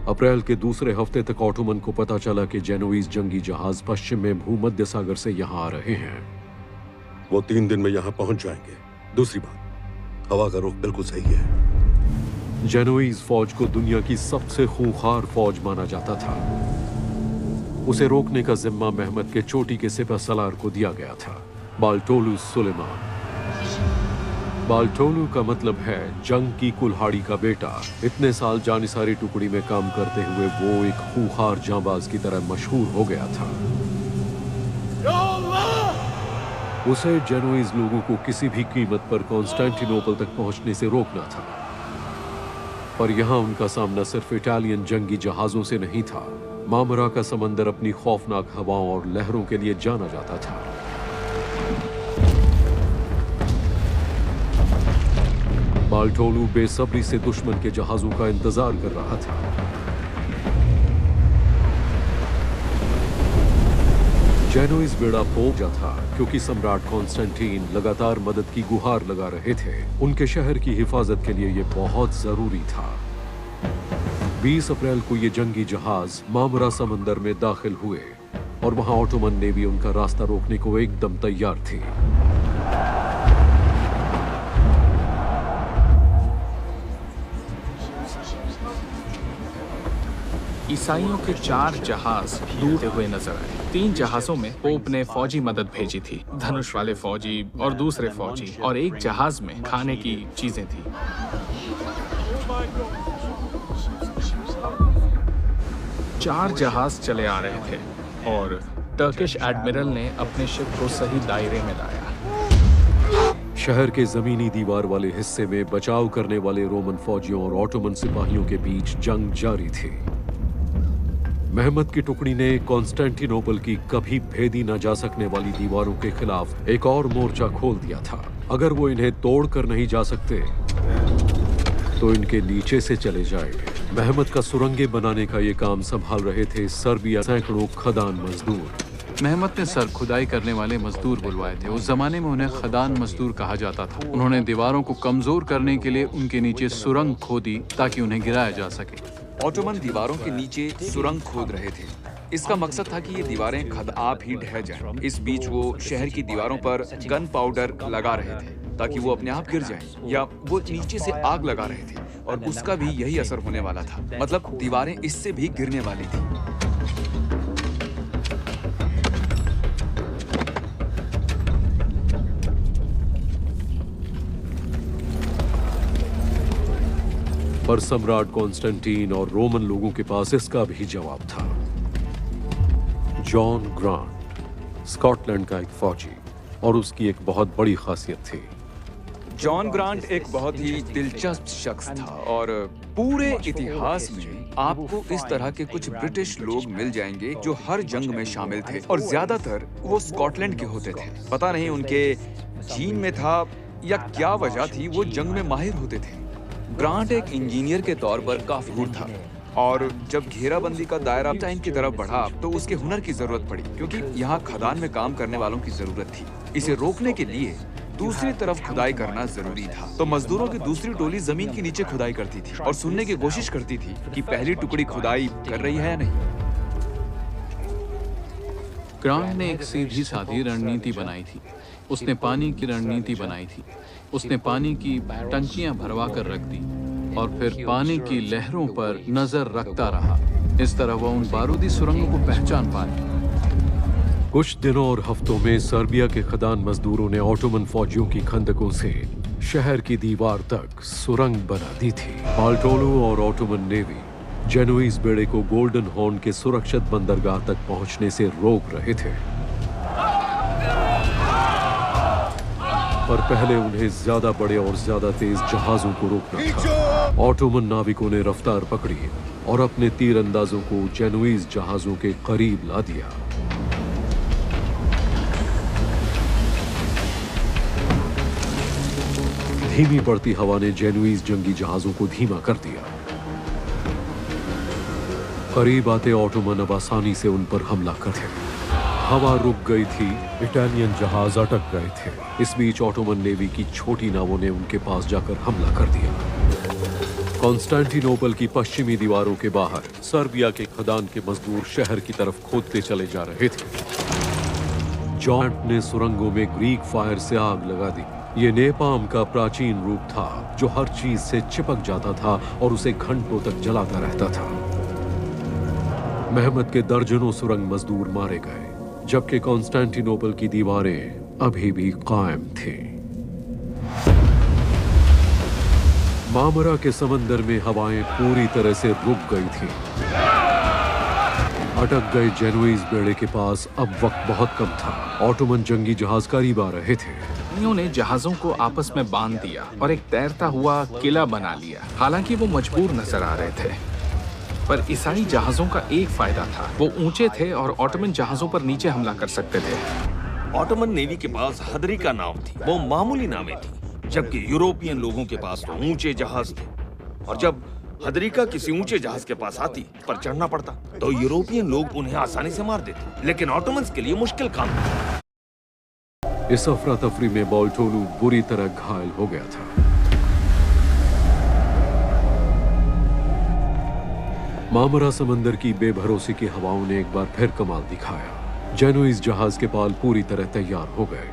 अप्रैल के दूसरे हफ्ते तक ऑटोमन को पता चला कि जेनोइज जंगी जहाज पश्चिम में भूमध्य सागर से यहाँ आ रहे हैं। वो 3 दिन में यहाँ पहुंच जाएंगे। दूसरी बात, हवा का रुख बिल्कुल सही है। जेनोइज फौज को दुनिया की सबसे खूंखार फौज माना जाता था। उसे रोकने का जिम्मा मेहमत के चोटी के सिपह सलार को दिया गया था, बाल्टोलू सुलेमान। बाल्टोलू का मतलब है जंग की कुल्हाड़ी का बेटा। इतने साल जानिसारी टुकड़ी में काम करते हुए वो एक खूंखार जांबाज की तरह मशहूर हो गया था। उसे जेनोइज लोगों को किसी भी कीमत पर कॉन्स्टेंटिनोपल तक पहुंचने से रोकना था। पर यहां उनका सामना सिर्फ इटालियन जंगी जहाजों से नहीं था। मामरा का समंदर अपनी खौफनाक हवाओं और लहरों के लिए जाना जाता था। बाल्टोलू बेसब्री से दुश्मन के जहाजों का इंतजार कर रहा था। जेनोइज बेड़ा पहुंचा था क्योंकि सम्राट कॉन्स्टेंटीन लगातार मदद की गुहार लगा रहे थे। उनके शहर की हिफाजत के लिए यह बहुत जरूरी था। 20 अप्रैल को ये जंगी जहाज मामरा समंदर में दाखिल हुए और वहां ऑटोमन नेवी उनका रास्ता रोकने को एकदम तैयार थी। ईसाइयों के 4 जहाज डूबते हुए नजर आए। 3 जहाजों में पोप ने फौजी मदद भेजी थी, धनुष वाले फौजी और दूसरे फौजी, और एक जहाज में खाने की चीजें थी। चार जहाज चले आ रहे थे और टर्किश एडमिरल ने अपने शिप को सही दायरे में लाया। शहर के जमीनी दीवार वाले हिस्से में बचाव करने वाले रोमन फौजियों और ऑटोमन सिपाहियों के बीच जंग जारी थी। मेहमत की टुकड़ी ने कॉन्स्टेंटिनोपल की कभी भेदी न जा सकने वाली दीवारों के खिलाफ एक और मोर्चा खोल दिया था। अगर वो इन्हें तोड़कर नहीं जा सकते तो इनके नीचे से चले जाएंगे। मेहमत का सुरंगें बनाने का ये काम संभाल रहे थे सर्बिया सैकड़ों खदान मजदूर। मेहमत ने सर खुदाई करने वाले मजदूर बुलवाए थे। उस जमाने में उन्हें खदान मजदूर कहा जाता था। उन्होंने दीवारों को कमजोर करने के लिए उनके नीचे सुरंग खोदी ताकि उन्हें गिराया जा सके। ऑटोमन दीवारों के नीचे सुरंग खोद रहे थे। इसका मकसद था कि ये दीवारें खुद आप ही ढह जाएं। इस बीच वो शहर की दीवारों पर गन पाउडर लगा रहे थे ताकि वो अपने आप गिर जाएं, या वो नीचे से आग लगा रहे थे और उसका भी यही असर होने वाला था। मतलब दीवारें इससे भी गिरने वाली थी। पर सम्राट कॉन्स्टेंटीन और रोमन लोगों के पास इसका भी जवाब था। जॉन ग्रांट स्कॉटलैंड का एक फौजी, और उसकी एक बहुत बड़ी खासियत थी। जॉन ग्रांट एक बहुत ही दिलचस्प शख्स था और पूरे इतिहास में आपको इस तरह के कुछ ब्रिटिश लोग मिल जाएंगे जो हर जंग में शामिल थे और ज्यादातर वो स्कॉटलैंड के होते थे। पता नहीं उनके जीन में था या क्या वजह थी, वो जंग में माहिर होते थे। ग्रांट एक इंजीनियर के तौर पर काफूर था और जब घेराबंदी का दायरा टाइम की तरफ बढ़ा तो उसके हुनर की जरूरत पड़ी, क्योंकि यहाँ खदान में काम करने वालों की जरूरत थी। इसे रोकने के लिए दूसरी तरफ खुदाई करना जरूरी था। तो मजदूरों की दूसरी टोली जमीन के नीचे खुदाई करती थी और सुनने की कोशिश करती थी कि पहली टुकड़ी खुदाई कर रही है या नहीं। ग्रांट ने एक सीधी साधी रणनीति बनाई थी। उसने पानी की रणनीति बनाई थी। उसने पानी की टंकियां भरवा कर रख दी और फिर पानी की लहरों पर नजर रखता रहा। इस तरह वह उन बारूदी सुरंगों को पहचान पाया। कुछ दिनों और हफ्तों में सर्बिया के खदान मजदूरों ने ऑटोमन फौजियों की खंदकों से शहर की दीवार तक सुरंग बना दी थी। बाल्टोलू और ऑटोमन नेवी जेनोइज बेड़े को गोल्डन हॉर्न के सुरक्षित बंदरगाह तक पहुंचने से रोक रहे थे, पर पहले उन्हें ज्यादा बड़े और ज्यादा तेज जहाजों को रोकना था। ऑटोमन नाविकों ने रफ्तार पकड़ी और अपने तीरंदाजों को जेनोइज जहाजों के करीब ला दिया। धीमी पड़ती हवा ने जेनोइज जंगी जहाजों को धीमा कर दिया। करीब आते ऑटोमन अब आसानी से उन पर हमला करते। हवा रुक गई थी, इटालियन जहाज अटक गए थे। इस बीच ऑटोमन नेवी की छोटी नावों ने उनके पास जाकर हमला कर दिया। कॉन्स्टेंटिनोपल की पश्चिमी दीवारों के बाहर सर्बिया के खदान के मजदूर शहर की तरफ खोदते चले जा रहे थे। जॉन ने सुरंगों में ग्रीक फायर से आग लगा दी। ये नेपाम का प्राचीन रूप था जो हर चीज से चिपक जाता था और उसे घंटों तक जलाता रहता था। मेहमत के दर्जनों सुरंग मजदूर मारे गए, जबकि कॉन्स्टेंटिनोपल की दीवारें अभी भी कायम थीं। मामरा के समंदर में हवाएं पूरी तरह से रुक गई थीं। अटक गए जेनोइज बेड़े के पास अब वक्त बहुत कम था। ऑटोमन जंगी जहाज करीब आ रहे थे। ने जहाजों को आपस में बांध दिया और एक तैरता हुआ किला बना लिया। हालांकि वो मजबूर नजर आ रहे थे, पर ईसाई जहाजों का एक फायदा था, वो ऊंचे थे और ऑटोमन जहाजों पर नीचे हमला कर सकते थे। ऑटोमन नेवी के पास हदरिका नाव थी, वो मामूली नावें थी, जबकि यूरोपियन लोगों के पास तो ऊंचे जहाज थे। और जब हदरिका किसी ऊंचे जहाज के पास आती पर चढ़ना पड़ता तो यूरोपियन लोग उन्हें आसानी से मार देते, लेकिन ऑटोमन्स के लिए मुश्किल काम था। इस अफरा तफरी में बाल्टोलू बुरी तरह घायल हो गया था। मामरा समंदर की बेभरोसे की हवाओं ने एक बार फिर कमाल दिखाया। जेनोइज जहाज के पाल पूरी तरह तैयार हो गए।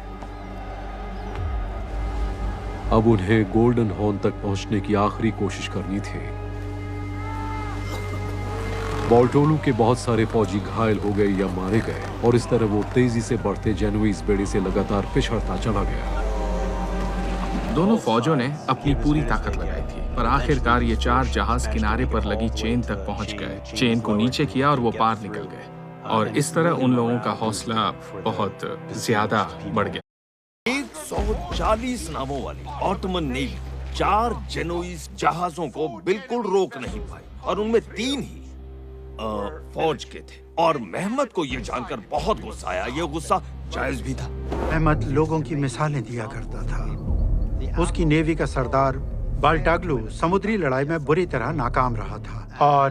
अब उन्हें गोल्डन हॉर्न तक पहुंचने की आखिरी कोशिश करनी थी। बाल्टोलू के बहुत सारे फौजी घायल हो गए या मारे गए और इस तरह वो तेजी से बढ़ते जेनोइज बेड़े से लगातार पिछड़ता चला गया। दोनों फौजों ने अपनी पूरी ताकत लगाई थी, पर आखिरकार ये चार जहाज किनारे पर लगी चेन तक पहुंच गए। चेन को नीचे किया और वो पार निकल गए, और इस तरह उन लोगों का हौसला बहुत ज्यादा बढ़ गया। 140 नावों वाली ऑटोमन नेवी 4 जेनोइज जहाजों को बिल्कुल रोक नहीं पाई, और उनमें 3 ही फौज के थे। और मेहमत को यह जानकर बहुत गुस्सा आया। यह गुस्सा जायज भी था। मेहमत लोगों की मिसालें दिया करता था। उसकी नेवी का सरदार बाल्टाग्लू समुद्री लड़ाई में बुरी तरह नाकाम रहा था, और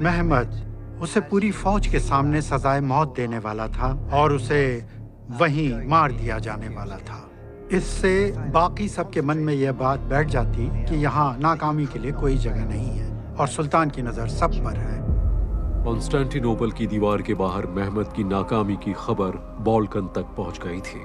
मेहमत उसे पूरी फौज के सामने सजाए मौत देने वाला था और उसे वहीं मार दिया जाने वाला था। इससे बाकी सबके मन में यह बात बैठ जाती कि यहाँ नाकामी के लिए कोई जगह नहीं है और सुल्तान की नजर सब पर है। कॉन्स्टेंटिनोपल की दीवार के बाहर मेहमत की नाकामी की खबर बाल्कन तक पहुंच गई थी।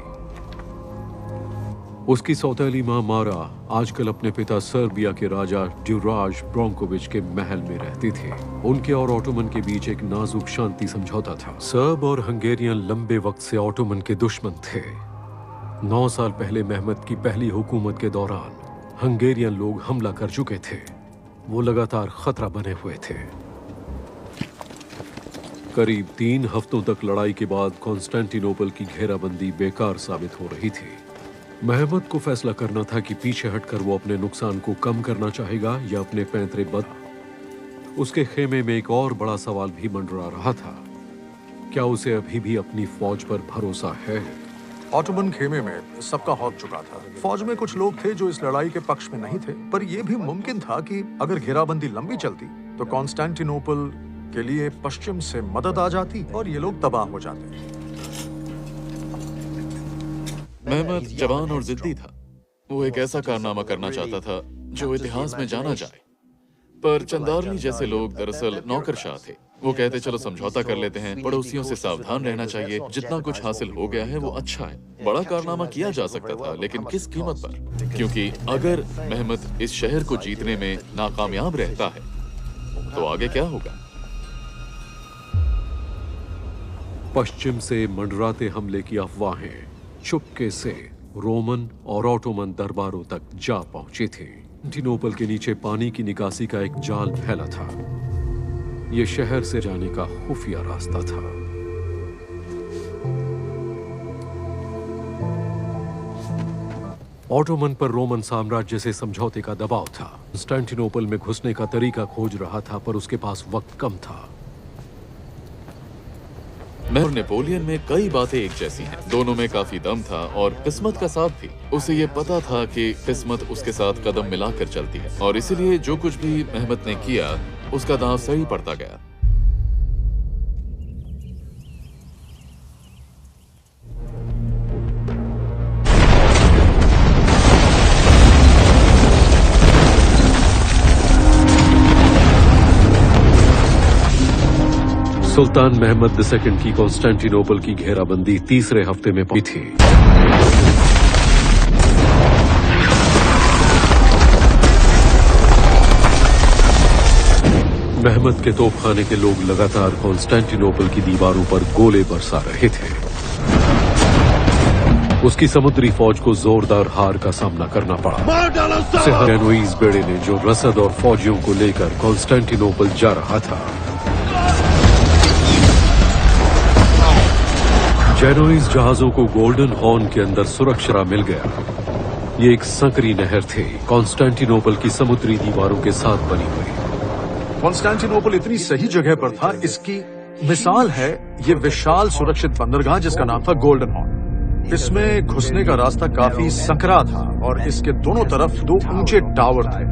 उसकी सौतेली मां मारा आजकल अपने पिता सर्बिया के राजा ड्यूराज ब्रोंकोविच के महल में रहती थी। उनके और ऑटोमन के बीच एक नाजुक शांति समझौता था। सर्ब और हंगेरियन लंबे वक्त से ऑटोमन के दुश्मन थे। 9 साल पहले मेहमत की पहली हुकूमत के दौरान हंगेरियन लोग हमला कर चुके थे। वो लगातार खतरा बने हुए थे। करीब 3 हफ्तों तक लड़ाई के बाद कॉन्स्टेंटिनोपल की घेराबंदी बेकार साबित हो रही थी। मेहमत को फैसला करना था कि पीछे हटकर वो अपने नुकसान को कम करना चाहेगा या अपने पैंतरे बद। उसके खेमे में एक और बड़ा सवाल भी मंडरा रहा था। क्या उसे अभी भी अपनी फौज पर भरोसा है? ऑटोमन खेमे में सबका हौक चुका था। फौज में कुछ लोग थे जो इस लड़ाई के पक्ष में नहीं थे, पर यह भी मुमकिन था कि अगर घेराबंदी लंबी चलती तो कॉन्स्टेंटिनोपल के लिए पश्चिम से मदद आ जाती और ये लोग तबाह हो जाते। मेहमत जवान और जिद्दी था। वो एक ऐसा कारनामा करना चाहता था जो इतिहास में जाना जाए, पर चंदारनी जैसे लोग दरअसल नौकरशाह थे। वो कहते चलो समझौता कर लेते हैं, पड़ोसियों से सावधान रहना चाहिए, जितना कुछ हासिल हो गया है वो अच्छा है। बड़ा कारनामा किया जा सकता था, लेकिन किस कीमत पर? क्योंकि अगर मेहमत इस शहर को जीतने में नाकामयाब रहता है तो आगे क्या होगा? पश्चिम से मंडराते हमले की अफवाहें चुपके से रोमन और ऑटोमन दरबारों तक जा पहुंची थी। कॉन्स्टेंटिनोपल के नीचे पानी की निकासी का एक जाल फैला था। यह शहर से जाने का खुफिया रास्ता था। ऑटोमन पर रोमन साम्राज्य से समझौते का दबाव था। कॉन्स्टेंटिनोपल में घुसने का तरीका खोज रहा था, पर उसके पास वक्त कम था। और नेपोलियन में कई बातें एक जैसी हैं। दोनों में काफी दम था और किस्मत का साथ भी। उसे ये पता था कि किस्मत उसके साथ कदम मिलाकर चलती है, और इसीलिए जो कुछ भी मेहमत ने किया उसका दांव सही पड़ता गया। सुल्तान महमद II की कॉन्स्टेंटिनोपल की घेराबंदी तीसरे हफ्ते में पहुंची थी। महमद के तोपखाने के लोग लगातार कॉन्स्टेंटिनोपल की दीवारों पर गोले बरसा रहे थे। उसकी समुद्री फौज को जोरदार हार का सामना करना पड़ा। जेनोइज बेड़े ने जो रसद और फौजियों को लेकर कॉन्स्टेंटिनोपल जा रहा था। जेनोइज जहाजों को गोल्डन हॉर्न के अंदर सुरक्षा मिल गया। ये एक संकरी नहर थी, कॉन्स्टेंटिनोपल की समुद्री दीवारों के साथ बनी हुई। कॉन्स्टेंटिनोपल इतनी सही जगह पर था, इसकी मिसाल है ये विशाल सुरक्षित बंदरगाह जिसका नाम था गोल्डन हॉर्न। इसमें घुसने का रास्ता काफी संकरा था और इसके दोनों तरफ 2 ऊंचे टावर थे।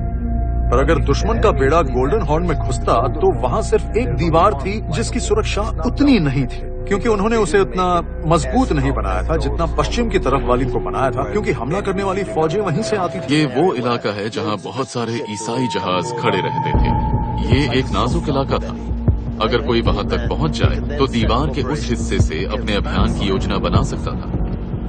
पर अगर दुश्मन का बेड़ा गोल्डन हॉर्न में घुसता तो वहां सिर्फ एक दीवार थी जिसकी सुरक्षा उतनी नहीं थी, क्योंकि उन्होंने उसे उतना मजबूत नहीं बनाया था जितना पश्चिम की तरफ वाली को बनाया था, क्योंकि हमला करने वाली फौजें वहीं से आती थी। ये वो इलाका है जहाँ बहुत सारे ईसाई जहाज खड़े रहते थे। ये एक नाजुक इलाका था। अगर कोई वहां तक पहुंच जाए तो दीवार के उस हिस्से से अपने अभियान की योजना बना सकता था।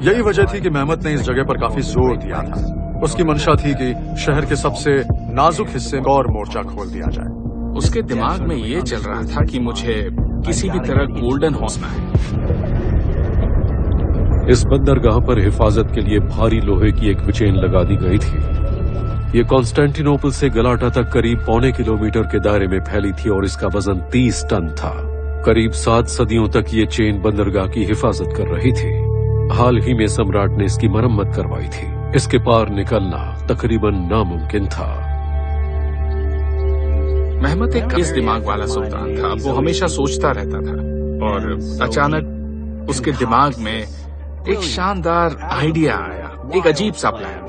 यही वजह थी कि महमद ने इस जगह पर काफी जोर दिया था। उसकी मंशा थी कि शहर के सबसे नाजुक हिस्से में और मोर्चा खोल दिया जाए। उसके दिमाग में ये चल रहा था कि मुझे किसी भी तरह गोल्डन हॉर्न है। इस बंदरगाह पर हिफाजत के लिए भारी लोहे की एक चेन लगा दी गई थी। ये कॉन्स्टेंटिनोपल से गलाटा तक करीब 0.25 किलोमीटर के दायरे में फैली थी और इसका वजन 30 टन था। करीब 7 सदियों तक ये चेन बंदरगाह की हिफाजत कर रही थी। हाल ही में सम्राट ने इसकी मरम्मत करवाई थी। इसके पार निकलना तकरीबन नामुमकिन था। महमद एक इस दिमाग वाला सुल्तान था। वो हमेशा सोचता रहता था और अचानक उसके दिमाग में एक शानदार आइडिया आया, एक अजीब सा प्लान।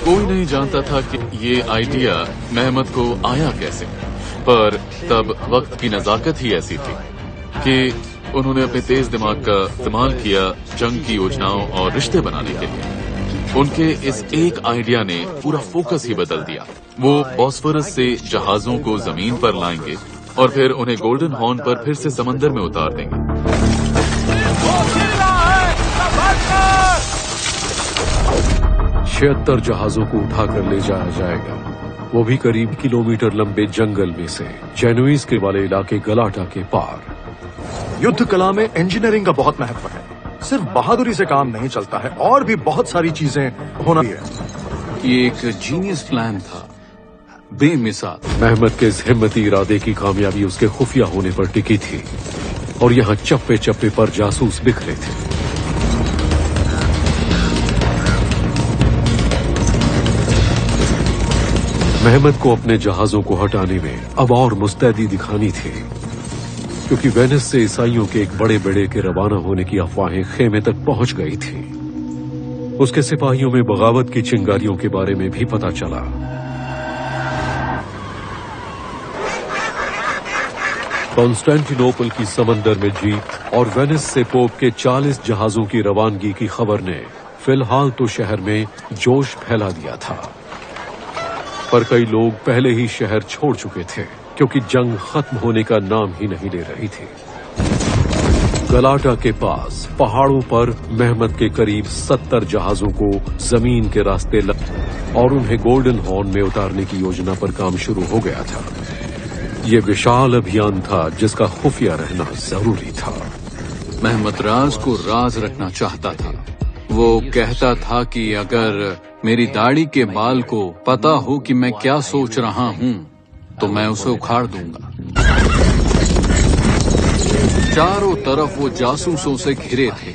कोई नहीं जानता था कि ये आइडिया महमद को आया कैसे, पर तब वक्त की नजाकत ही ऐसी थी कि उन्होंने अपने तेज दिमाग का इस्तेमाल किया जंग की योजनाओं और रिश्ते बनाने के लिए। उनके इस एक आइडिया ने पूरा फोकस ही बदल दिया। वो बॉस्फोरस से जहाजों को जमीन पर लाएंगे और फिर उन्हें गोल्डन हॉर्न पर फिर से समंदर में उतार देंगे। 76 जहाजों को उठाकर ले जाया जाएगा, वो भी करीब किलोमीटर लंबे जंगल में से जेनोइज के वाले इलाके गलाटा के पार। युद्ध कला में इंजीनियरिंग का बहुत महत्व है। सिर्फ बहादुरी से काम नहीं चलता है, और भी बहुत सारी चीजें होना है। ये एक जीनियस प्लान था, बेमिसाल। महमद के इस हिम्मती इरादे की कामयाबी उसके खुफिया होने पर टिकी थी और यहाँ चप्पे चप्पे पर जासूस बिखरे थे। महमद को अपने जहाजों को हटाने में अब और मुस्तैदी दिखानी थी, क्योंकि वेनिस से ईसाइयों के एक बड़े बेड़े के रवाना होने की अफवाहें खेमे तक पहुंच गई थी। उसके सिपाहियों में बगावत की चिंगारियों के बारे में भी पता चला। कॉन्स्टेंटिनोपल की समंदर में जीत और वेनिस से पोप के 40 जहाजों की रवानगी की खबर ने फिलहाल तो शहर में जोश फैला दिया था, पर कई लोग पहले ही शहर छोड़ चुके थे क्योंकि जंग खत्म होने का नाम ही नहीं ले रही थी। गलाटा के पास पहाड़ों पर महमद के करीब 70 जहाजों को जमीन के रास्ते और उन्हें गोल्डन हॉर्न में उतारने की योजना पर काम शुरू हो गया था। ये विशाल अभियान था जिसका खुफिया रहना जरूरी था। महमद राज को राज रखना चाहता था। वो कहता था कि अगर मेरी दाढ़ी के बाल को पता हो कि मैं क्या सोच रहा हूँ तो मैं उसे उखाड़ दूंगा। चारों तरफ वो जासूसों से घिरे थे।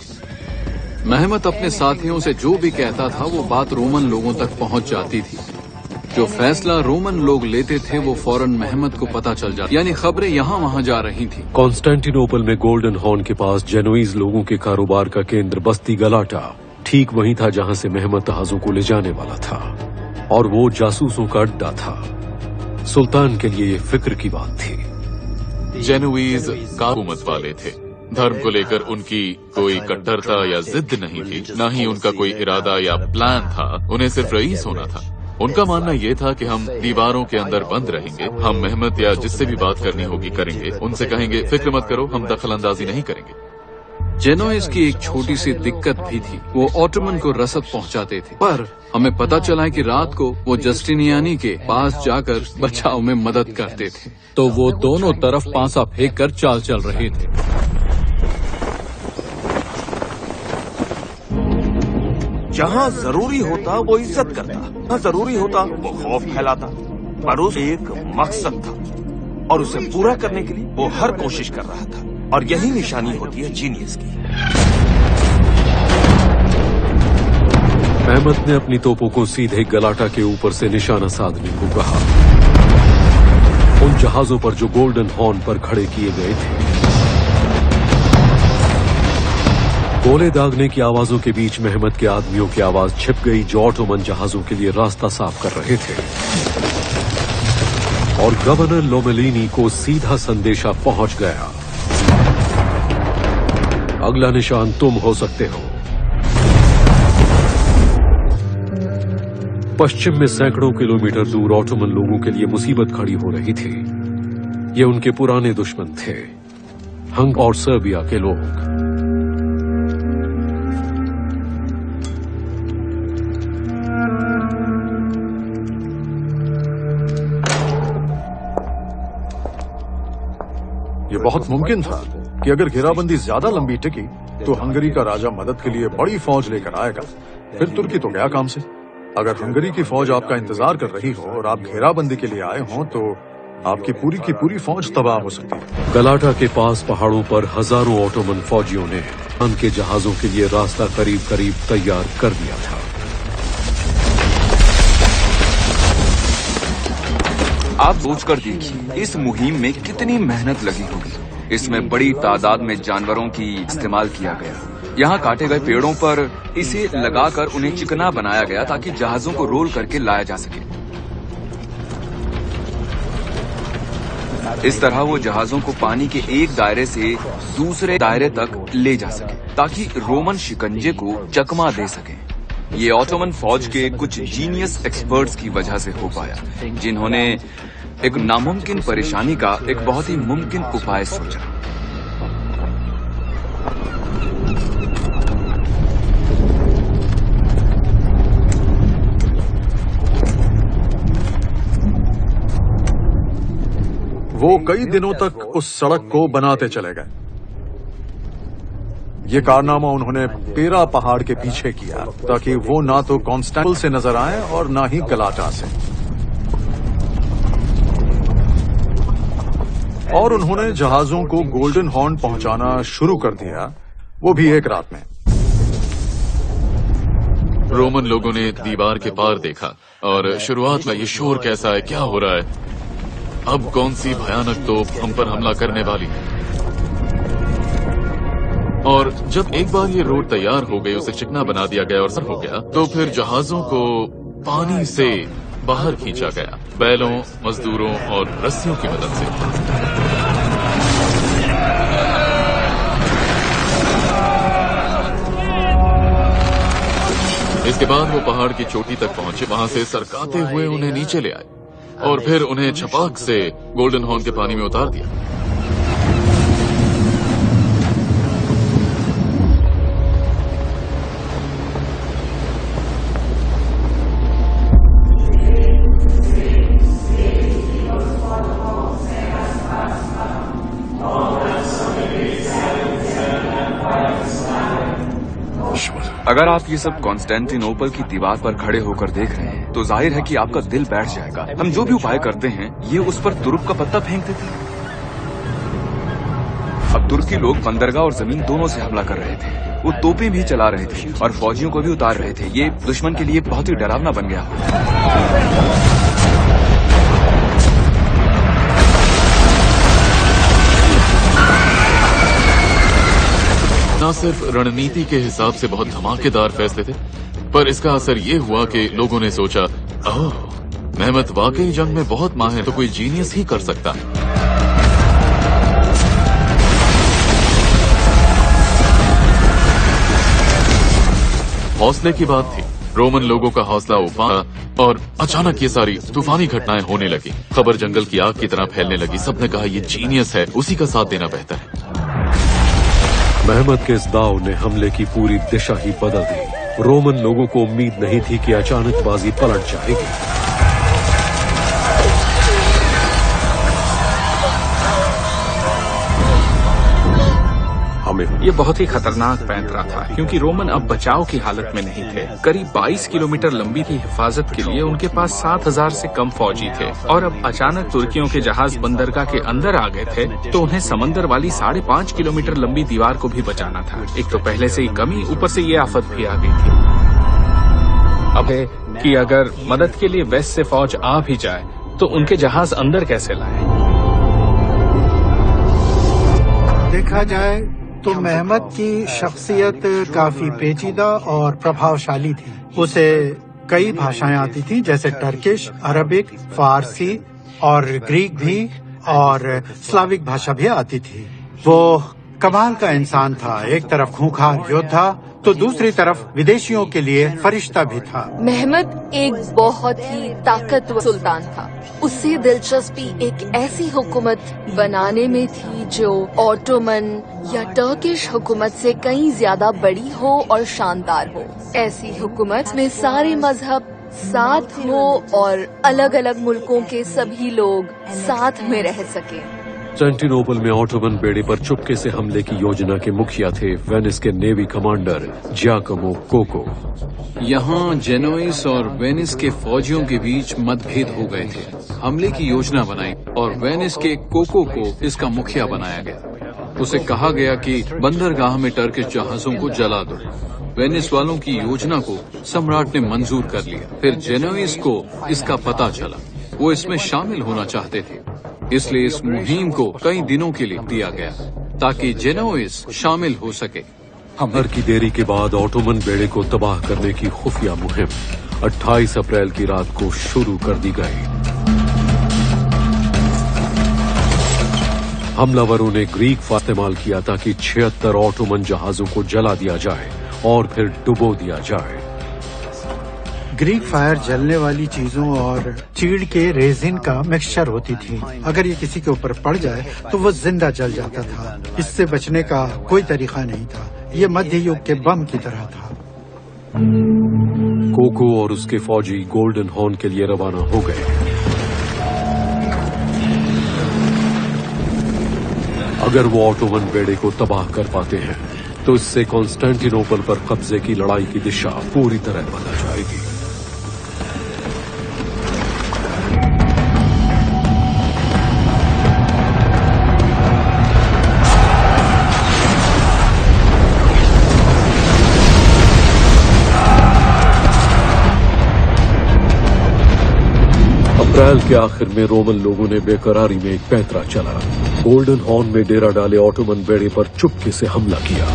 महमद अपने साथियों से जो भी कहता था वो बात रोमन लोगों तक पहुंच जाती थी। जो फैसला रोमन लोग लेते थे वो फौरन महमद को पता चल जाता, यानी खबरें यहाँ वहाँ जा रही थी। कॉन्स्टेंटिनोपल में गोल्डन हॉर्न के पास जेनोइज लोगों के कारोबार का केंद्र बस्ती गलाटा ठीक वहीं था जहाँ से महमद जहाजों को ले जाने वाला था, और वो जासूसों का अड्डा था। सुल्तान के लिए ये फिक्र की बात थी। जेनोइज का हुकूमत वाले थे। धर्म को लेकर उनकी कोई कट्टरता या जिद नहीं थी, न ही उनका कोई इरादा या प्लान था। उन्हें सिर्फ रईस होना था। उनका मानना ये था कि हम दीवारों के अंदर बंद रहेंगे, हम मेहमत या जिससे भी बात करनी होगी करेंगे, उनसे कहेंगे फिक्र मत करो, हम दखल अंदाजी नहीं करेंगे। जेनोइस की एक छोटी सी दिक्कत भी थी, वो ऑटोमन को रसद पहुंचाते थे, पर हमें पता चला है कि रात को वो जस्टिनियानी के पास जाकर बचाव में मदद करते थे, तो वो दोनों तरफ पांसा फेंक कर चाल चल रहे थे। जहाँ जरूरी होता वो इज्जत करता, जहाँ जरूरी होता वो खौफ फैलाता, पर उस एक मकसद था और उसे पूरा करने के लिए वो हर कोशिश कर रहा था, और यही निशानी होती है जीनियस की। मेहमत ने अपनी तोपों को सीधे गलाटा के ऊपर से निशाना साधने को कहा। उन जहाजों पर जो गोल्डन हॉर्न पर खड़े किए गए थे, गोले दागने की आवाजों के बीच मेहमत के आदमियों की आवाज छिप गई जो ऑटोमन जहाजों के लिए रास्ता साफ कर रहे थे, और गवर्नर लोमेलिनी को सीधा संदेशा पहुंच गया, अगला निशान तुम हो सकते हो। पश्चिम में सैकड़ों किलोमीटर दूर ऑटोमन लोगों के लिए मुसीबत खड़ी हो रही थी। ये उनके पुराने दुश्मन थे, हंग और सर्बिया के लोग। ये बहुत मुमकिन था कि अगर घेराबंदी ज्यादा लंबी टिकी तो हंगरी का राजा मदद के लिए बड़ी फौज लेकर आएगा, फिर तुर्की तो गया काम से। अगर हंगरी की फौज आपका इंतजार कर रही हो और आप घेराबंदी के लिए आए हों तो आपकी पूरी की पूरी फौज तबाह हो सकती है। गलाटा के पास पहाड़ों पर हजारों ऑटोमन फौजियों ने उनके जहाजों के लिए रास्ता करीब करीब तैयार कर दिया था। आप सोचकर देखिए इस मुहिम में कितनी मेहनत लगी होगी। इसमें बड़ी तादाद में जानवरों की इस्तेमाल किया गया। यहाँ काटे गए पेड़ों पर इसे लगाकर उन्हें चिकना बनाया गया ताकि जहाजों को रोल करके लाया जा सके। इस तरह वो जहाजों को पानी के एक दायरे से दूसरे दायरे तक ले जा सके ताकि रोमन शिकंजे को चकमा दे सके। ये ऑटोमन फौज के कुछ जीनियस एक्सपर्ट्स की वजह से हो पाया, जिन्होंने एक नामुमकिन परेशानी का एक बहुत ही मुमकिन उपाय सोचा। वो कई दिनों तक उस सड़क को बनाते चले गए। ये कारनामा उन्होंने पेरा पहाड़ के पीछे किया ताकि वो ना तो कॉन्स्टेंटिनोपल से नजर आए और ना ही गलाटा से। और उन्होंने जहाजों को गोल्डन हॉर्न पहुंचाना शुरू कर दिया, वो भी एक रात में। रोमन लोगों ने दीवार के पार देखा और शुरुआत में ये शोर कैसा है, क्या हो रहा है, अब कौन सी भयानक तोप हम पर हमला करने वाली है। और जब एक बार ये रोड तैयार हो गई, उसे चिकना बना दिया गया और सब हो गया, तो फिर जहाजों को पानी से बाहर खींचा गया, बैलों, मजदूरों और रस्सियों की मदद से। इसके बाद वो पहाड़ की चोटी तक पहुंचे, वहां से सरकाते हुए उन्हें नीचे ले आए और फिर उन्हें छपाक से गोल्डन हॉर्न के पानी में उतार दिया। अगर आप ये सब कॉन्स्टेंटिनोपल की दीवार पर खड़े होकर देख रहे हैं तो जाहिर है कि आपका दिल बैठ जाएगा। हम जो भी उपाय करते हैं ये उस पर तुरुप का पत्ता फेंक देते हैं। अब तुर्की लोग बंदरगाह और जमीन दोनों से हमला कर रहे थे, वो तोपें भी चला रहे थे और फौजियों को भी उतार रहे थे। ये दुश्मन के लिए बहुत ही डरावना बन गया। न सिर्फ रणनीति के हिसाब से बहुत धमाकेदार फैसले थे, पर इसका असर ये हुआ कि लोगों ने सोचा, ओह, मेहमत वाकई जंग में बहुत माहिर, तो कोई जीनियस ही कर सकता। हौसले की बात थी, रोमन लोगों का हौसला उफान और अचानक ये सारी तूफानी घटनाएं होने लगी। खबर जंगल की आग की तरह फैलने लगी। सबने कहा ये जीनियस है, उसी का साथ देना बेहतर है। मेहमत के इस दाव ने हमले की पूरी दिशा ही बदल दी। रोमन लोगों को उम्मीद नहीं थी कि अचानक बाजी पलट जाएगी। ये बहुत ही खतरनाक पैंतरा था क्योंकि रोमन अब बचाव की हालत में नहीं थे। करीब 22 किलोमीटर लंबी थी हिफाजत के लिए उनके पास 7,000 से कम फौजी थे और अब अचानक तुर्कियों के जहाज बंदरगाह के अंदर आ गए थे तो उन्हें समंदर वाली 5.5 किलोमीटर लंबी दीवार को भी बचाना था। एक तो पहले से ही कमी, ऊपर से ये आफत भी आ गई थी। अब कि अगर मदद के लिए वेस्ट से फौज आ भी जाए तो उनके जहाज अंदर कैसे लाए। देखा जाए तो मेहमत की शख्सियत काफी पेचीदा और प्रभावशाली थी। उसे कई भाषाएं आती थी जैसे टर्किश, अरबिक, फारसी और ग्रीक भी और स्लाविक भाषा भी आती थी। वो कमाल का इंसान था। एक तरफ खूंखार योद्धा तो दूसरी तरफ विदेशियों के लिए फरिश्ता भी था। मेहमत एक बहुत ही ताकतवर सुल्तान था। उससे दिलचस्पी एक ऐसी हुकूमत बनाने में थी जो ऑटोमन या टर्किश हुकूमत से कहीं ज्यादा बड़ी हो और शानदार हो। ऐसी हुकूमत में सारे मजहब साथ हो और अलग अलग मुल्कों के सभी लोग साथ में रह सके। कॉन्स्टेंटिनोपल में ऑटोमन बेड़े पर चुपके से हमले की योजना के मुखिया थे वेनिस के नेवी कमांडर जियाकोमो कोको। यहाँ जेनोइस और वेनिस के फौजियों के बीच मतभेद हो गए थे। हमले की योजना बनाई और वेनिस के कोको को इसका मुखिया बनाया गया। उसे कहा गया कि बंदरगाह में टर्किश जहाजों को जला दो। वेनिस वालों की योजना को सम्राट ने मंजूर कर लिया। फिर जेनोइस को इसका पता चला। वो इसमें शामिल होना चाहते थे, इसलिए इस मुहिम को कई दिनों के लिए दिया गया ताकि जेनोइस शामिल हो सके। हमले की देरी के बाद ऑटोमन बेड़े को तबाह करने की खुफिया मुहिम 28 अप्रैल की रात को शुरू कर दी गई। हमलावरों ने ग्रीक फायर इस्तेमाल किया ताकि 76 ऑटोमन जहाजों को जला दिया जाए और फिर डुबो दिया जाए। ग्रीक फायर जलने वाली चीजों और चीड़ के रेजिन का मिक्सचर होती थी। अगर ये किसी के ऊपर पड़ जाए तो वो जिंदा जल जाता था। इससे बचने का कोई तरीका नहीं था। ये मध्य युग के बम की तरह था। कोको और उसके फौजी गोल्डन हॉर्न के लिए रवाना हो गए। अगर वो ऑटोमन बेड़े को तबाह कर पाते हैं तो इससे कॉन्स्टेंटिनोपल पर कब्जे की लड़ाई की दिशा पूरी तरह बदल जाएगी। अप्रैल के आखिर में रोमन लोगों ने बेकरारी में एक पैंतरा चला। गोल्डन हॉर्न में डेरा डाले ऑटोमन बेड़े पर चुपके से हमला किया।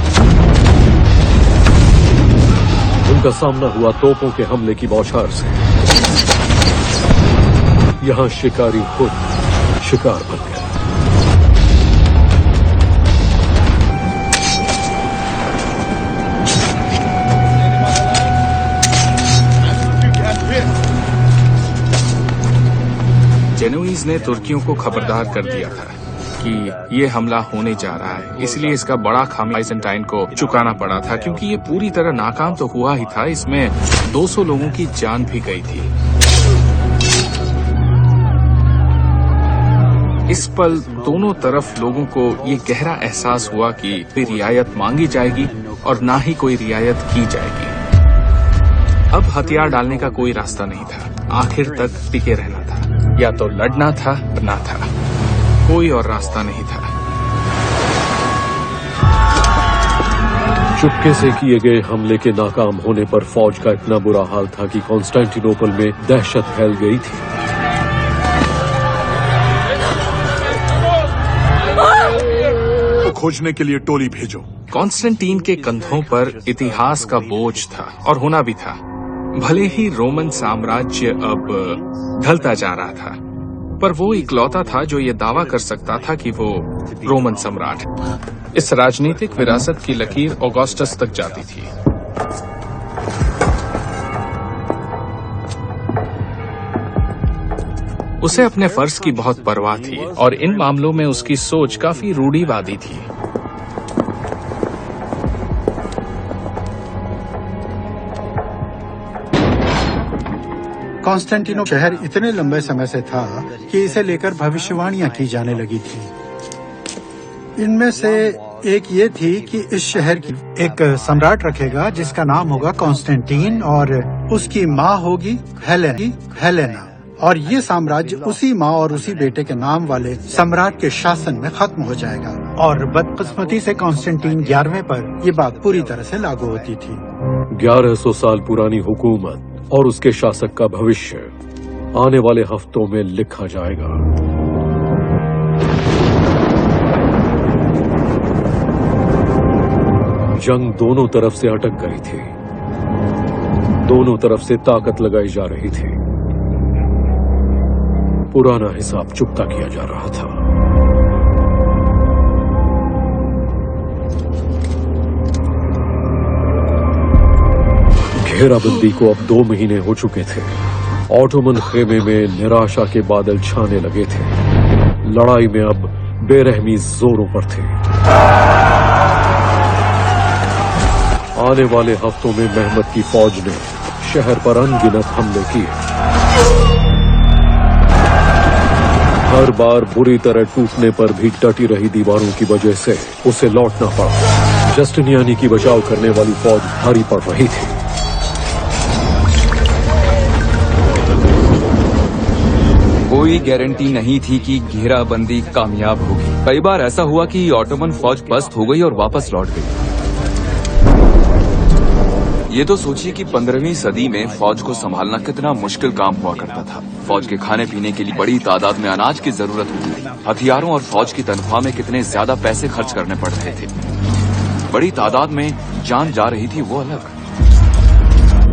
उनका सामना हुआ तोपों के हमले की बौछार से। यहां शिकारी खुद शिकार बन गया। जेनोइस ने तुर्कियों को खबरदार कर दिया था कि ये हमला होने जा रहा है, इसलिए इसका बड़ा खामी बाइजेंटाइन को चुकाना पड़ा था क्योंकि ये पूरी तरह नाकाम तो हुआ ही था, इसमें 200 लोगों की जान भी गई थी। इस पल दोनों तरफ लोगों को ये गहरा एहसास हुआ कि कोई रियायत मांगी जाएगी और ना ही कोई रियायत की जाएगी। अब हथियार डालने का कोई रास्ता नहीं था। आखिर तक टिके रहना था, या तो लड़ना था ना था, कोई और रास्ता नहीं था। चुपके से किए गए हमले के नाकाम होने पर फौज का इतना बुरा हाल था कि कॉन्स्टेंटिनोपल में दहशत फैल गई थी। खोजने के लिए टोली भेजो। कॉन्स्टेंटीन के कंधों पर इतिहास का बोझ था और होना भी था। भले ही रोमन साम्राज्य अब ढलता जा रहा था, पर वो इकलौता था जो ये दावा कर सकता था कि वो रोमन सम्राट है। इस राजनीतिक विरासत की लकीर ऑगस्टस तक जाती थी। उसे अपने फर्ज की बहुत परवाह थी और इन मामलों में उसकी सोच काफी रूढ़िवादी थी। कॉन्स्टेंटिनो शहर इतने लंबे समय से था कि इसे लेकर भविष्यवाणियां की जाने लगी थी। इनमें से एक ये थी कि इस शहर की एक सम्राट रखेगा जिसका नाम होगा कॉन्स्टेंटीन और उसकी माँ होगी हेलेना, और ये साम्राज्य उसी माँ और उसी बेटे के नाम वाले सम्राट के शासन में खत्म हो जाएगा। और बदकिस्मती से कॉन्स्टेंटीन 11वें पर ये बात पूरी तरह से लागू होती थी। 1100 साल पुरानी हुकूमत और उसके शासक का भविष्य आने वाले हफ्तों में लिखा जाएगा। जंग दोनों तरफ से अटक गई थी, दोनों तरफ से ताकत लगाई जा रही थी। पुराना हिसाब चुकता किया जा रहा था। घेराबंदी को अब 2 महीने हो चुके थे। ऑटोमन खेमे में निराशा के बादल छाने लगे थे। लड़ाई में अब बेरहमी जोरों पर थी। आने वाले हफ्तों में महमद की फौज ने शहर पर अनगिनत हमले किए। हर बार बुरी तरह टूटने पर भी डटी रही दीवारों की वजह से उसे लौटना पड़ा। जस्टिनियानी की बचाव करने वाली फौज भारी पड़ रही थी। कोई गारंटी नहीं थी कि घेराबंदी कामयाब होगी। कई बार ऐसा हुआ कि ऑटोमन फौज पस्त हो गई और वापस लौट गई। ये तो सोचिए कि 15वीं सदी में फौज को संभालना कितना मुश्किल काम हुआ करता था। फौज के खाने पीने के लिए बड़ी तादाद में अनाज की जरूरत होती थी। हथियारों और फौज की तनख्वाह में कितने ज्यादा पैसे खर्च करने पड़ रहे थे। बड़ी तादाद में जान जा रही थी, वो अलग।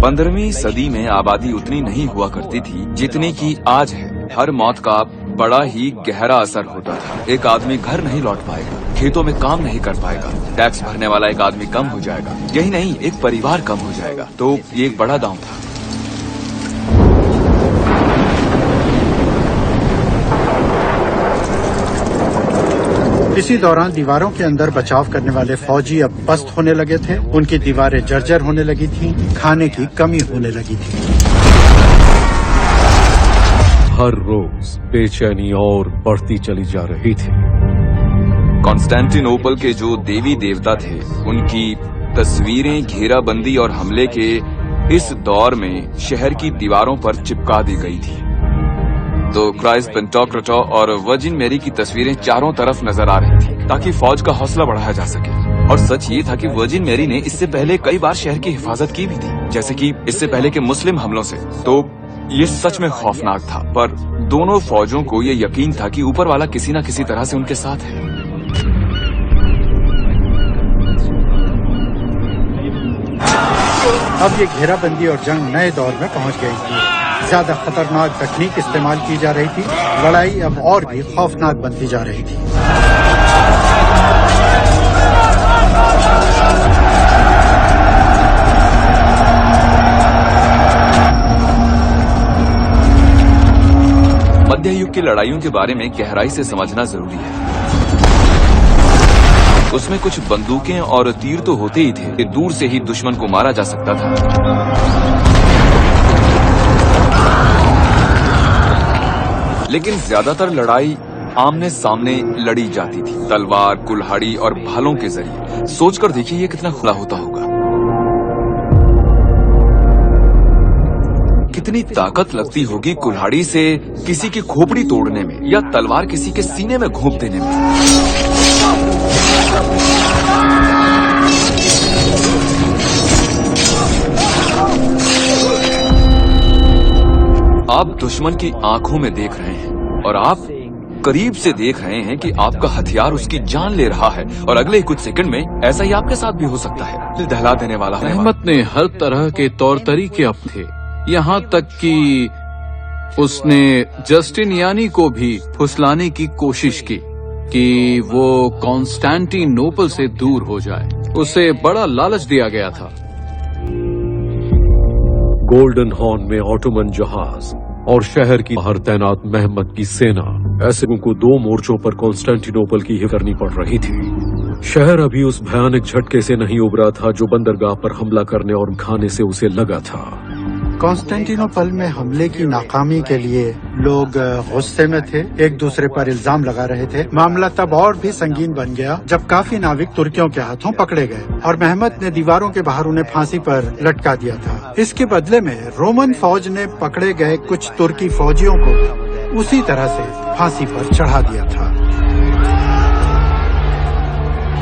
15वीं सदी में आबादी उतनी नहीं हुआ करती थी जितनी की आज है। हर मौत का बड़ा ही गहरा असर होता था। एक आदमी घर नहीं लौट पाएगा, खेतों में काम नहीं कर पाएगा, टैक्स भरने वाला एक आदमी कम हो जाएगा, यही नहीं एक परिवार कम हो जाएगा। तो ये एक बड़ा दांव था। इसी दौरान दीवारों के अंदर बचाव करने वाले फौजी अब पस्त होने लगे थे। उनकी दीवारें जर्जर होने लगी थीं, खाने की कमी होने लगी थी। हर रोज बेचैनी और बढ़ती चली जा रही थी। कॉन्स्टेंटिनोपल के जो देवी देवता थे उनकी तस्वीरें घेराबंदी और हमले के इस दौर में शहर की दीवारों पर चिपका दी गई थी। तो क्राइस्ट, पेंटोक्रेटो और वर्जिन मैरी की तस्वीरें चारों तरफ नजर आ रही थी ताकि फौज का हौसला बढ़ाया जा सके। और सच ये था कि वर्जिन मैरी ने इससे पहले कई बार शहर की हिफाजत की भी थी, जैसे कि इससे पहले के मुस्लिम हमलों से। तो ये सच में खौफनाक था, पर दोनों फौजों को ये यकीन था कि ऊपर वाला किसी न किसी तरह से उनके साथ है। अब ये घेराबंदी और जंग नए दौर में पहुंच गई थी। ज्यादा खतरनाक तकनीक इस्तेमाल की जा रही थी। लड़ाई अब और भी खौफनाक बनती जा रही थी। मध्य युग की लड़ाइयों के बारे में गहराई से समझना जरूरी है। उसमें कुछ बंदूकें और तीर तो होते ही थे कि दूर से ही दुश्मन को मारा जा सकता था। लेकिन ज्यादातर लड़ाई आमने सामने लड़ी जाती थी, तलवार, कुल्हाड़ी और भालों के जरिए। सोचकर देखिए ये कितना खुला होता होगा। कितनी ताकत लगती होगी कुल्हाड़ी से किसी की खोपड़ी तोड़ने में या तलवार किसी के सीने में घोंप देने में। आप दुश्मन की आंखों में देख रहे हैं और आप करीब से देख रहे हैं कि आपका हथियार उसकी जान ले रहा है और अगले कुछ सेकंड में ऐसा ही आपके साथ भी हो सकता है। दिल दहला देने वाला है। रहमत ने हर तरह के तौर तरीके अपने, यहाँ तक कि उसने जस्टिनियानी को भी फुसलाने की कोशिश की कि वो कॉन्स्टेंटिनोपल से दूर हो जाए। उसे बड़ा लालच दिया गया था। गोल्डन हॉर्न में ऑटोमन जहाज और शहर की बाहर तैनात महमद की सेना, ऐसे उनको 2 मोर्चों पर कॉन्स्टेंटिनोपल की हिफाजत करनी पड़ रही थी। शहर अभी उस भयानक झटके से नहीं उबरा था जो बंदरगाह पर हमला करने और खाने से उसे लगा था। कॉन्स्टेंटिनोपल में हमले की नाकामी के लिए लोग गुस्से में थे, एक दूसरे पर इल्जाम लगा रहे थे। मामला तब और भी संगीन बन गया जब काफी नाविक तुर्कियों के हाथों पकड़े गए और महमद ने दीवारों के बाहर उन्हें फांसी पर लटका दिया था। इसके बदले में रोमन फौज ने पकड़े गए कुछ तुर्की फौजियों को उसी तरह से फांसी पर चढ़ा दिया था।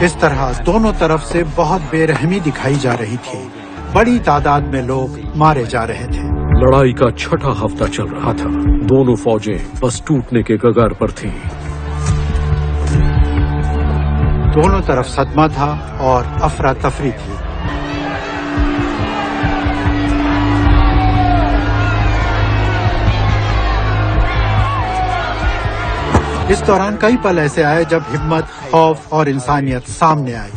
इस तरह दोनों तरफ से बहुत बेरहमी दिखाई जा रही थी। बड़ी तादाद में लोग मारे जा रहे थे। लड़ाई का 6ठा हफ्ता चल रहा था। दोनों फौजें बस टूटने के कगार पर थीं। दोनों तरफ सदमा था और अफरा तफरी थी। इस दौरान कई पल ऐसे आए जब हिम्मत, खौफ और इंसानियत सामने आई।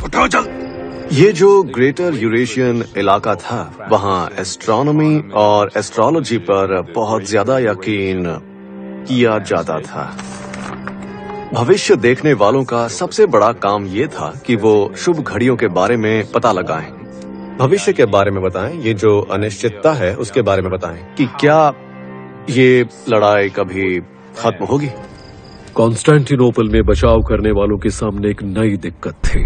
ये जो ग्रेटर यूरेशियन इलाका था, वहाँ एस्ट्रोनॉमी और एस्ट्रोलॉजी पर बहुत ज्यादा यकीन किया जाता था। भविष्य देखने वालों का सबसे बड़ा काम ये था कि वो शुभ घड़ियों के बारे में पता लगाएं। भविष्य के बारे में बताएं, ये जो अनिश्चितता है उसके बारे में बताएं कि क्या ये लड़ाई कभी खत्म होगी। कॉन्स्टेंटिनोपल में बचाव करने वालों के सामने एक नई दिक्कत थी।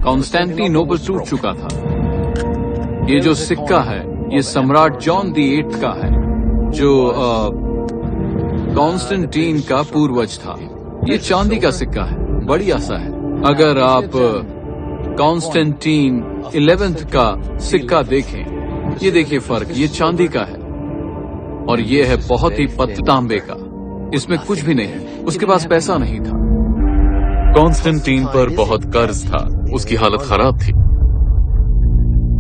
कॉन्स्टेंटिनोपल टूट चुका था। ये जो सिक्का है ये सम्राट जॉन दी 8 का है, जो कॉन्स्टेंटीन का पूर्वज था। ये चांदी का सिक्का है, बड़ी आशा है। अगर आप कॉन्स्टेंटीन 11 का सिक्का देखें, ये देखिए फर्क, ये चांदी का है और ये है बहुत ही पतला तांबे का। इसमें कुछ भी नहीं, उसके पास पैसा नहीं था। कॉन्स्टेंटीन पर बहुत कर्ज था, उसकी हालत खराब थी।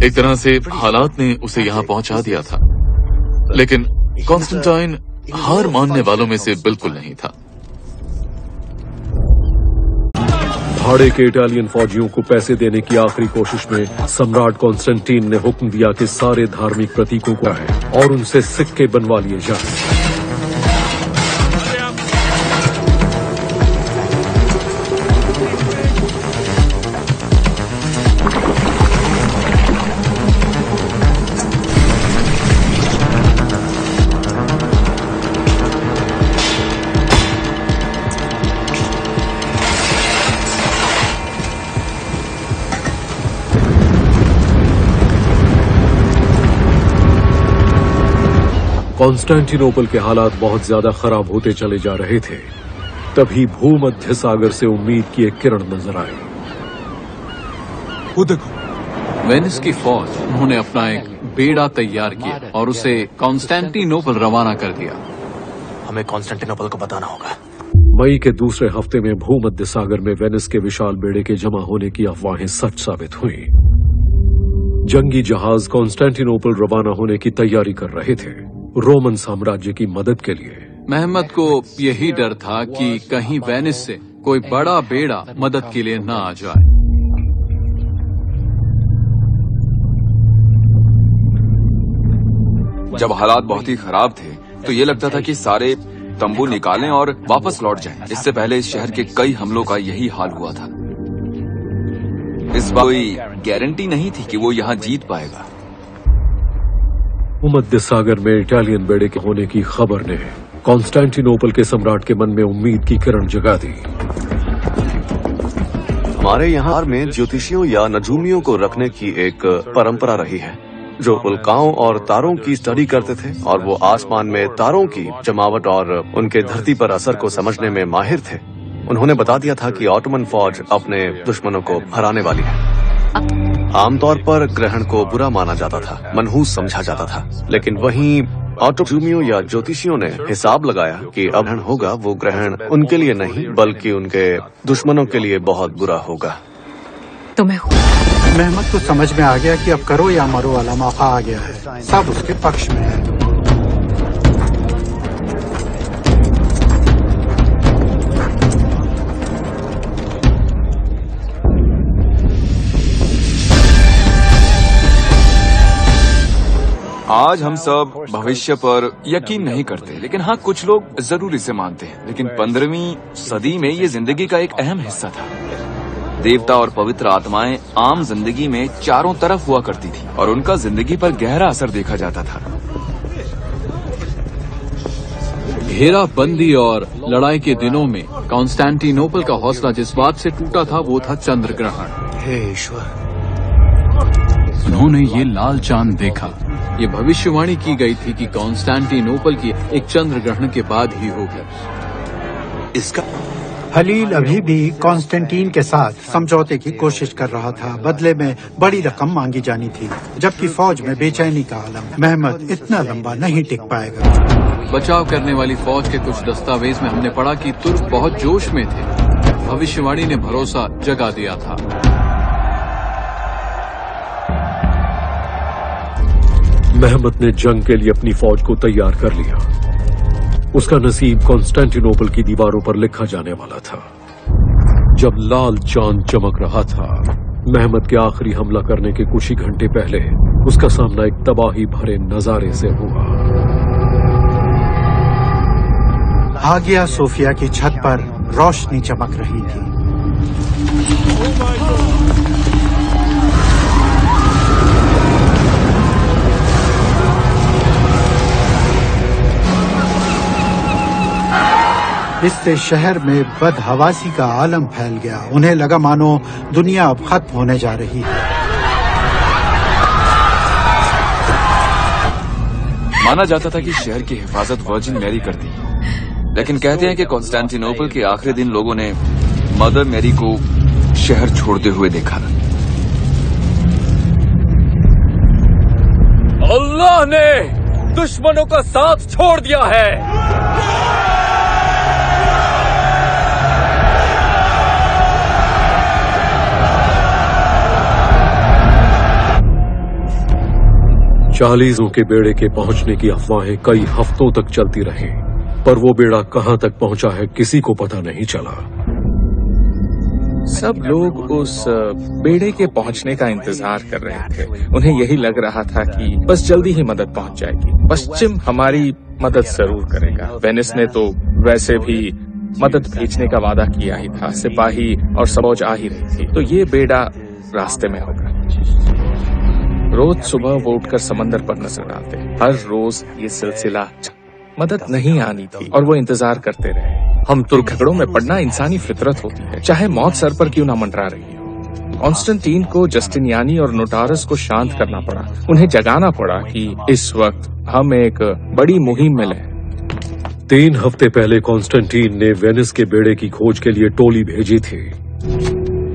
एक तरह से हालात ने उसे यहाँ पहुंचा दिया था, लेकिन कॉन्स्टेंटाइन हार मानने वालों में से बिल्कुल नहीं था। भाड़े के इटालियन फौजियों को पैसे देने की आखिरी कोशिश में सम्राट कॉन्स्टेंटीन ने हुक्म दिया कि सारे धार्मिक प्रतीकों को है और उनसे सिक्के बनवा लिए जाएं। कॉन्स्टेंटिनोपल के हालात बहुत ज्यादा खराब होते चले जा रहे थे। तभी भूमध्य सागर से उम्मीद की एक किरण नजर आई। वो देखो, वेनिस की फौज, उन्होंने अपना एक बेड़ा तैयार किया और उसे कॉन्स्टेंटिनोपल रवाना कर दिया। हमें कॉन्स्टेंटिनोपल को बताना होगा। मई के दूसरे हफ्ते में भूमध्य सागर में वेनिस के विशाल बेड़े के जमा होने की अफवाहें सच साबित हुई। जंगी जहाज कॉन्स्टेंटिनोपल रवाना होने की तैयारी कर रहे थे, रोमन साम्राज्य की मदद के लिए। महमद को यही डर था कि कहीं वेनिस से कोई बड़ा बेड़ा मदद के लिए न आ जाए। जब हालात बहुत ही खराब थे तो ये लगता था कि सारे तंबू निकालें और वापस लौट जाएं। इससे पहले इस शहर के कई हमलों का यही हाल हुआ था। इस बार कोई गारंटी नहीं थी कि वो यहाँ जीत पाएगा। भूमध्य सागर में इटालियन बेड़े के होने की खबर ने कॉन्स्टेंटिनोपल के सम्राट के मन में उम्मीद की किरण जगा दी। हमारे यहाँ में ज्योतिषियों या नजूमियों को रखने की एक परंपरा रही है, जो उल्काओं और तारों की स्टडी करते थे और वो आसमान में तारों की जमावट और उनके धरती पर असर को समझने में माहिर थे। उन्होंने बता दिया था कि ऑटोमन फौज अपने दुश्मनों को हराने वाली है। आमतौर पर ग्रहण को बुरा माना जाता था, मनहूस समझा जाता था, लेकिन वहीं ऑटोजूमियों या ज्योतिषियों ने हिसाब लगाया कि अब ग्रहण होगा, वो ग्रहण उनके लिए नहीं बल्कि उनके दुश्मनों के लिए बहुत बुरा होगा। महमद को समझ में आ गया कि अब करो या मरो वाला मौका आ गया है। सब उसके पक्ष में है। आज हम सब भविष्य पर यकीन नहीं करते, लेकिन हाँ कुछ लोग जरूर इसे मानते हैं। लेकिन 15वीं सदी में ये जिंदगी का एक अहम हिस्सा था। देवता और पवित्र आत्माएं आम जिंदगी में चारों तरफ हुआ करती थी और उनका जिंदगी पर गहरा असर देखा जाता था। घेराबंदी और लड़ाई के दिनों में कॉन्स्टेंटिनोपल का हौसला जिस बात से टूटा था वो था चंद्र ग्रहण। हे ईश्वर, उन्होंने ये लाल चांद देखा। ये भविष्यवाणी की गई थी कि कॉन्स्टेंटिनोपल की एक चंद्र ग्रहण के बाद ही होगी। इसका हलील अभी भी कॉन्स्टेंटीन के साथ समझौते की कोशिश कर रहा था। बदले में बड़ी रकम मांगी जानी थी, जबकि फौज में बेचैनी का आलम। मेहमत इतना लंबा नहीं टिक पाएगा। बचाव करने वाली फौज के कुछ दस्तावेज में हमने पढ़ा कि तुर्क बहुत जोश में थे। भविष्यवाणी ने भरोसा जगा दिया था। मेहमत ने जंग के लिए अपनी फौज को तैयार कर लिया। उसका नसीब कॉन्स्टेंटिनोपल की दीवारों पर लिखा जाने वाला था। जब लाल चांद चमक रहा था, मेहमत के आखिरी हमला करने के कुछ ही घंटे पहले उसका सामना एक तबाही भरे नजारे से हुआ। हागिया सोफिया की छत पर रोशनी चमक रही थी। इससे शहर में बदहवासी का आलम फैल गया। उन्हें लगा मानो दुनिया अब खत्म होने जा रही है। माना जाता था कि शहर की हिफाजत वर्जिन मैरी करती है, लेकिन कहते हैं कि कॉन्स्टेंटिनोपल के आखिरी दिन लोगों ने मदर मैरी को शहर छोड़ते हुए देखा। अल्लाह ने दुश्मनों का साथ छोड़ दिया है। चालीसों के बेड़े के पहुंचने की अफवाहें कई हफ्तों तक चलती रही, पर वो बेड़ा कहां तक पहुंचा है किसी को पता नहीं चला। सब लोग उस बेड़े के पहुंचने का इंतजार कर रहे थे। उन्हें यही लग रहा था कि बस जल्दी ही मदद पहुंच जाएगी। पश्चिम हमारी मदद जरूर करेगा। वेनिस ने तो वैसे भी मदद भेजने का वादा किया ही था। सिपाही और फौज आ ही रही थी, तो ये बेड़ा रास्ते में होगा। रोज सुबह वो उठकर समंदर पर नजर डालते। हर रोज ये सिलसिला मदद नहीं आनी थी और वो इंतजार करते रहे। हम दुर्घटनाओं में पड़ना इंसानी फितरत होती है, चाहे मौत सर पर क्यों ना मंडरा रही हो। कॉन्स्टेंटीन को जस्टिनियानी और नोटारस को शांत करना पड़ा। उन्हें जगाना पड़ा कि इस वक्त हम एक बड़ी मुहिम में लगे। 3 हफ्ते पहले कॉन्स्टेंटीन ने वेनिस के बेड़े की खोज के लिए टोली भेजी थी।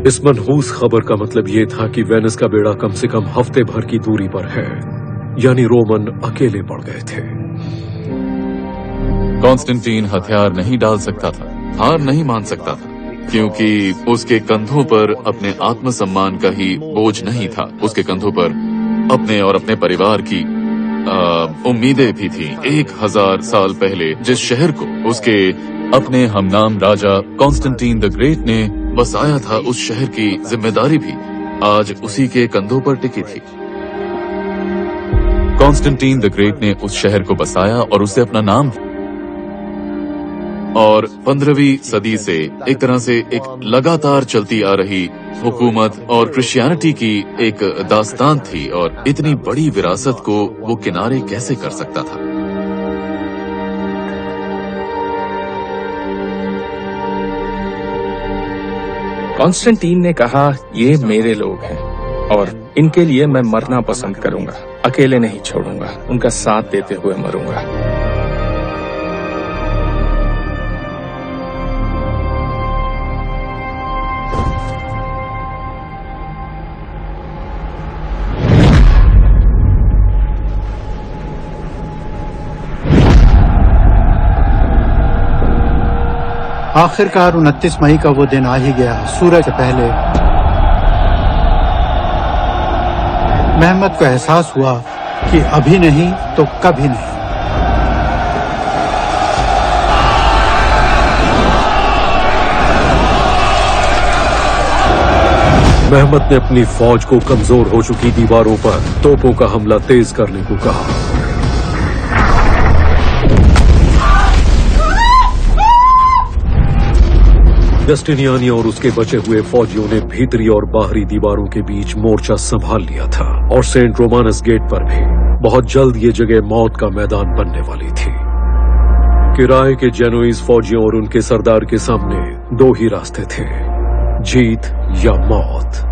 इस मनहूस खबर का मतलब ये था कि वेनिस का बेड़ा कम से कम हफ्ते भर की दूरी पर है, यानी रोमन अकेले पड़ गए थे। कॉन्स्टेंटीन हथियार नहीं डाल सकता था, हार नहीं मान सकता था, क्योंकि उसके कंधों पर अपने आत्मसम्मान का ही बोझ नहीं था। उसके कंधों पर अपने और अपने परिवार की उम्मीदें भी थी। 1000 साल पहले जिस शहर को उसके अपने हमनाम राजा कॉन्स्टेंटीन द ग्रेट ने बसाया था, उस शहर की जिम्मेदारी भी आज उसी के कंधों पर टिकी थी। कॉन्स्टेंटीन द ग्रेट ने उस शहर को बसाया और उसे अपना नाम दिया। और 15वीं सदी से एक तरह से एक लगातार चलती आ रही हुकूमत और क्रिश्चियनिटी की एक दास्तान थी, और इतनी बड़ी विरासत को वो किनारे कैसे कर सकता था। कॉन्स्टेंटीन ने कहा, ये मेरे लोग हैं और इनके लिए मैं मरना पसंद करूंगा। अकेले नहीं छोड़ूंगा, उनका साथ देते हुए मरूंगा। आखिरकार 29 मई का वो दिन आ ही गया। सूरज से पहले मेहमत को एहसास हुआ कि अभी नहीं तो कभी नहीं। महमद ने अपनी फौज को कमजोर हो चुकी दीवारों पर तोपों का हमला तेज करने को कहा। जस्टिनियानी और उसके बचे हुए फौजियों ने भीतरी और बाहरी दीवारों के बीच मोर्चा संभाल लिया था और सेंट रोमानस गेट पर भी बहुत जल्द ये जगह मौत का मैदान बनने वाली थी। किराए के जेनोइज फौजियों और उनके सरदार के सामने दो ही रास्ते थे, जीत या मौत।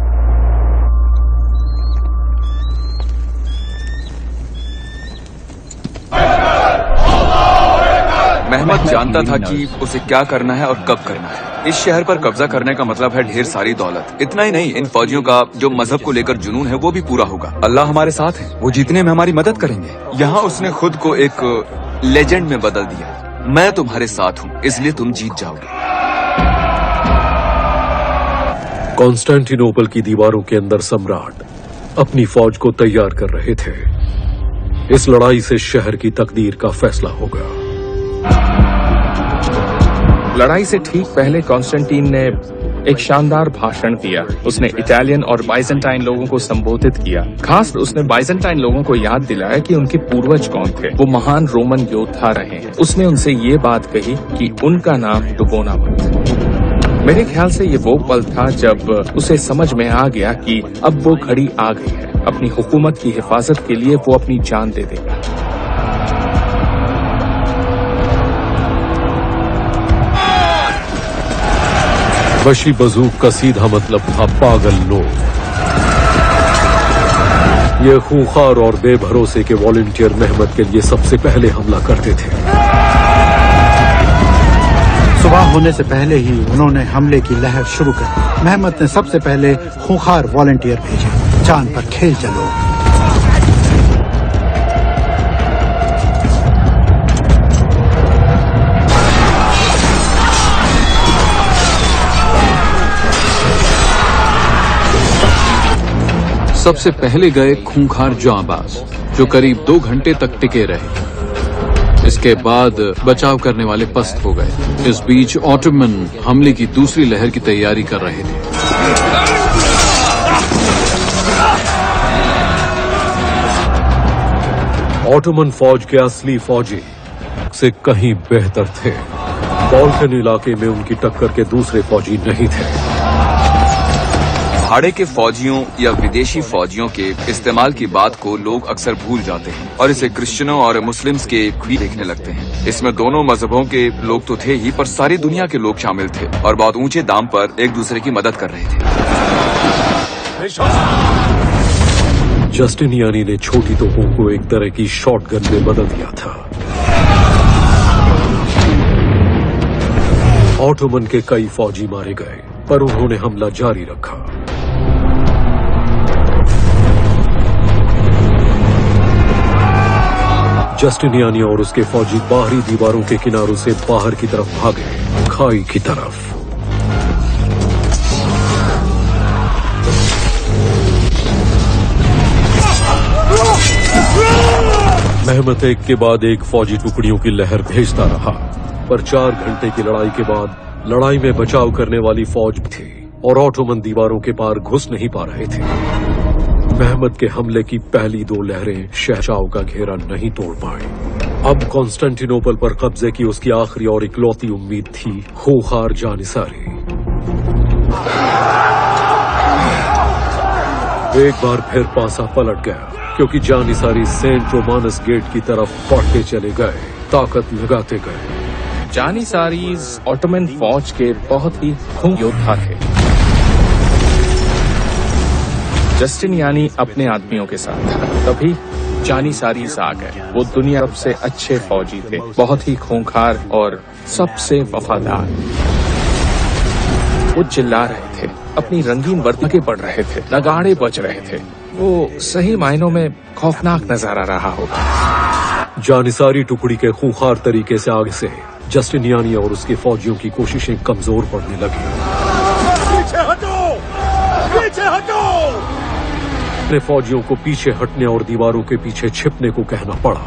महमद जानता था कि उसे क्या करना है और कब करना है। इस शहर पर कब्जा करने का मतलब है ढेर सारी दौलत। इतना ही नहीं, इन फौजियों का जो मजहब को लेकर जुनून है वो भी पूरा होगा। अल्लाह हमारे साथ है, वो जीतने में हमारी मदद करेंगे। यहाँ उसने खुद को एक लेजेंड में बदल दिया। मैं तुम्हारे साथ हूँ, इसलिए तुम जीत जाओगे। कॉन्स्टेंटिनोपल की दीवारों के अंदर सम्राट अपनी फौज को तैयार कर रहे थे। इस लड़ाई से शहर की तकदीर का फैसला होगा। लड़ाई से ठीक पहले कॉन्स्टेंटीन ने एक शानदार भाषण दिया। उसने इटालियन और बाइजेंटाइन लोगों को संबोधित किया। खास उसने बाइजेंटाइन लोगों को याद दिलाया कि उनके पूर्वज कौन थे। वो महान रोमन योद्धा रहे हैं। उसने उनसे ये बात कही कि उनका नाम डुबोना मत। मेरे ख्याल से ये वो पल था जब उसे समझ में आ गया कि अब वो घड़ी आ गई है। अपनी हुकूमत की हिफाजत के लिए वो अपनी जान दे देगा। वशी बजूक का सीधा मतलब था पागल लोग। ये खूंखार और बेभरोसे के वॉलंटियर महमद के लिए सबसे पहले हमला करते थे। सुबह होने से पहले ही उन्होंने हमले की लहर शुरू कर दी। महमद ने सबसे पहले खूंखार वॉलंटियर भेजे। चांद पर खेल चलो। सबसे पहले गए खूंखार जांबाज, जो करीब 2 घंटे तक टिके रहे। इसके बाद बचाव करने वाले पस्त हो गए। इस बीच ऑटोमन हमले की दूसरी लहर की तैयारी कर रहे थे। ऑटोमन फौज के असली फौजी से कहीं बेहतर थे। बाल्कन इलाके में उनकी टक्कर के दूसरे फौजी नहीं थे। भाड़े के फौजियों या विदेशी फौजियों के इस्तेमाल की बात को लोग अक्सर भूल जाते हैं और इसे क्रिश्चियनों और मुस्लिम्स के भी देखने लगते हैं। इसमें दोनों मजहबों के लोग तो थे ही, पर सारी दुनिया के लोग शामिल थे और बहुत ऊंचे दाम पर एक दूसरे की मदद कर रहे थे। जस्टिनियानी ने छोटी तोपों को एक तरह की शॉटगन में बदल दिया था। ऑटोमन के कई फौजी मारे गए, पर उन्होंने हमला जारी रखा। जस्टिनियानी और उसके फौजी बाहरी दीवारों के किनारों से बाहर की तरफ भागे, खाई की तरफ। महमद एक के बाद एक फौजी टुकड़ियों की लहर भेजता रहा, पर 4 घंटे की लड़ाई के बाद लड़ाई में बचाव करने वाली फौज थी और ऑटोमन दीवारों के पार घुस नहीं पा रहे थे। महमद के हमले की पहली 2 लहरें शहजाओं का घेरा नहीं तोड़ पाई। अब कॉन्स्टेंटिनोपल पर कब्जे की उसकी आखिरी और इकलौती उम्मीद थी खूंखार जानिसारी। एक बार फिर पासा पलट गया, क्योंकि जानिसारी सेंट रोमानस गेट की तरफ बढ़ते चले गए, ताकत लगाते गए। जानिसारीज ऑटोमन फौज के बहुत ही खून योद्धा थे। जस्टिनियानी अपने आदमियों के साथ था, तभी जानिसारीज आ गए। वो दुनिया के सबसे अच्छे फौजी थे, बहुत ही खूंखार और सबसे वफादार। वो चिल्ला रहे थे, अपनी रंगीन वर्दी के पड़ रहे थे, नगाड़े बज रहे थे। वो सही मायनों में खौफनाक नजारा रहा होगा। जानिसारी टुकड़ी के खूंखार तरीके से आगे से जस्टिनियानी और उसके फौजियों की कोशिशें कमजोर पड़ने लगी। पीछे हटो! पीछे हटो! अपने फौजियों को पीछे हटने और दीवारों के पीछे छिपने को कहना पड़ा।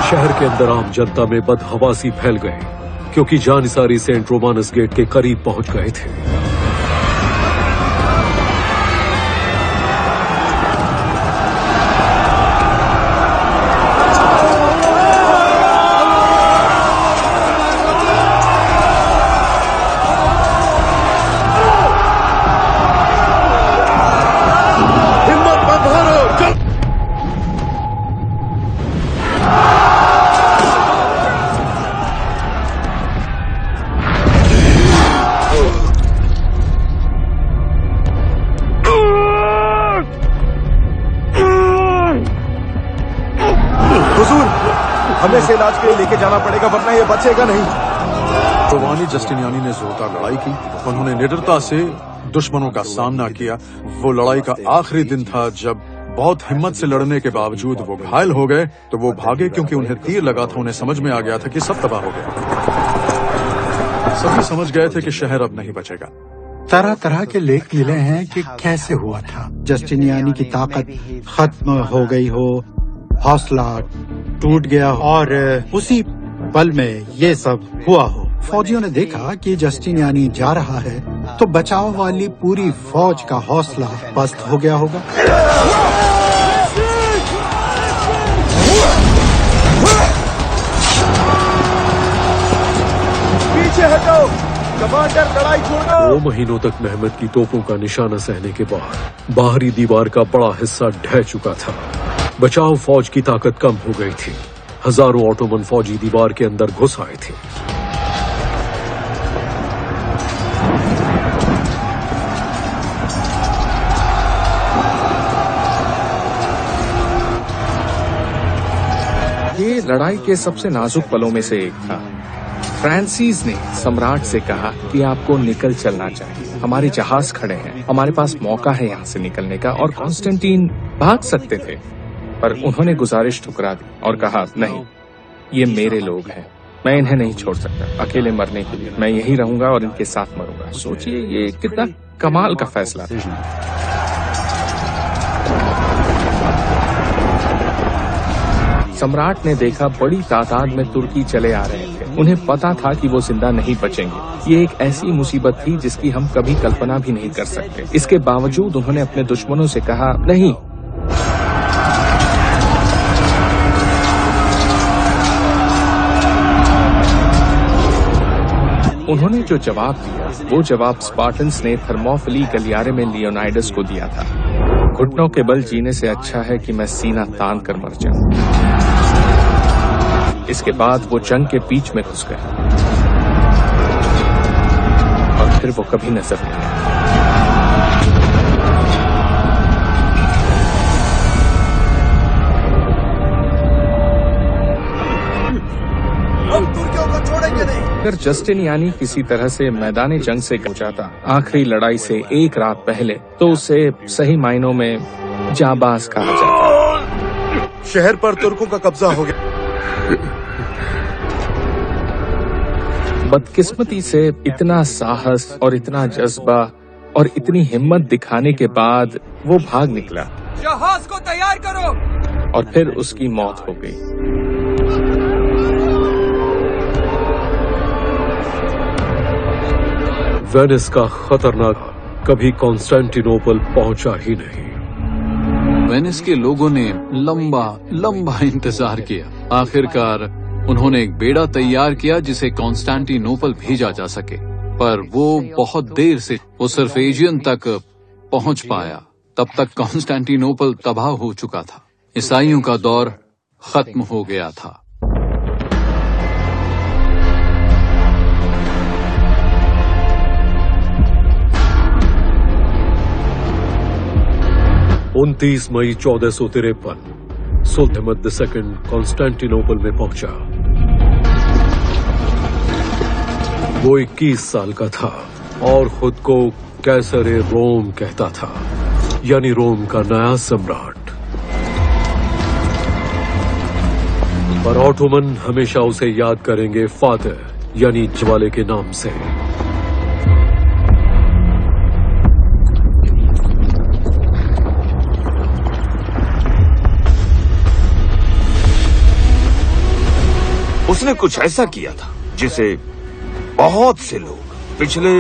शहर के अंदर आम जनता में बदहवासी फैल गई क्योंकि जानिसारी सेंट रोमानस गेट के करीब पहुंच गए थे। हमें इसे इलाज के लिए लेके जाना पड़ेगा, वरना ये बचेगा नहीं। रोमानी जस्टिनियानी ने जोरदार लड़ाई की। उन्होंने निडरता से दुश्मनों का सामना किया। वो लड़ाई का आखिरी दिन था जब बहुत हिम्मत से लड़ने के बावजूद वो घायल हो गए तो वो भागे, क्योंकि उन्हें तीर लगा था। उन्हें समझ में आ गया था कि सब तबाह हो गया। सभी समझ गए थे कि शहर अब नहीं बचेगा। तरह तरह के लेख मिले हैं कि कैसे हुआ था। जस्टिनियानी की ताकत खत्म हो गई हो, हौसला टूट गया और उसी पल में ये सब हुआ हो। फौजियों ने देखा कि जस्टिनियानी जा रहा है तो बचाव वाली पूरी फौज का हौसला पस्त हो गया होगा। पीछे हटो, कमांडर, लड़ाई छोड़ो। 2 महीनों तक मेहमत की तोपों का निशाना सहने के बाद बाहरी दीवार का बड़ा हिस्सा ढह चुका था। बचाव फौज की ताकत कम हो गई थी। हजारों ऑटोमन फौजी दीवार के अंदर घुस आए थे। ये लड़ाई के सबसे नाजुक पलों में से एक था। फ्रांसिस ने सम्राट से कहा कि आपको निकल चलना चाहिए। हमारे जहाज खड़े हैं, हमारे पास मौका है यहाँ से निकलने का, और कॉन्स्टेंटीन भाग सकते थे। पर उन्होंने गुजारिश ठुकरा दी और कहा, नहीं, ये मेरे लोग हैं, मैं इन्हें नहीं छोड़ सकता अकेले मरने के लिए। मैं यहीं रहूंगा और इनके साथ मरूंगा। सोचिए ये कितना कमाल का फैसला था। सम्राट ने देखा बड़ी तादाद में तुर्की चले आ रहे थे। उन्हें पता था कि वो जिंदा नहीं बचेंगे। ये एक ऐसी मुसीबत थी जिसकी हम कभी कल्पना भी नहीं कर सकते। इसके बावजूद उन्होंने अपने दुश्मनों से कहा, नहीं। उन्होंने जो जवाब दिया वो जवाब स्पार्टन्स ने थर्मोफिली गलियारे में लियोनाइडस को दिया था। घुटनों के बल जीने से अच्छा है कि मैं सीना तान कर मर जाऊं। इसके बाद वो जंग के बीच में घुस गए और फिर वो कभी नजर नहीं आए। अगर जस्टिनियानी किसी तरह से मैदानी जंग से बच जाता आखिरी लड़ाई से एक रात पहले, तो उसे सही मायनों में जाबाज कहा जाता। शहर पर तुर्कों का कब्जा हो गया। बदकिस्मती से इतना साहस और इतना जज्बा और इतनी हिम्मत दिखाने के बाद वो भाग निकला। जहाज को तैयार करो। और फिर उसकी मौत हो गई। वेनिस का खतरनाक कभी कॉन्स्टेंटिनोपल पहुंचा ही नहीं। वेनिस के लोगों ने लंबा लंबा इंतजार किया। आखिरकार उन्होंने एक बेड़ा तैयार किया जिसे कॉन्स्टेंटिनोपल भेजा जा सके, पर वो बहुत देर से वो सिर्फ एजियन तक पहुंच पाया। तब तक कॉन्स्टेंटिनोपल तबाह हो चुका था। ईसाइयों का दौर खत्म हो गया था। उनतीस मई 1453 सुल्तान II कॉन्स्टेंटिनोपल में पहुंचा। वो 21 साल का था और खुद को कैसरे रोम कहता था, यानी रोम का नया सम्राट। पर ऑटोमन हमेशा उसे याद करेंगे फादर, यानी ज्वाले के नाम से। उसने कुछ ऐसा किया था जिसे बहुत से लोग पिछले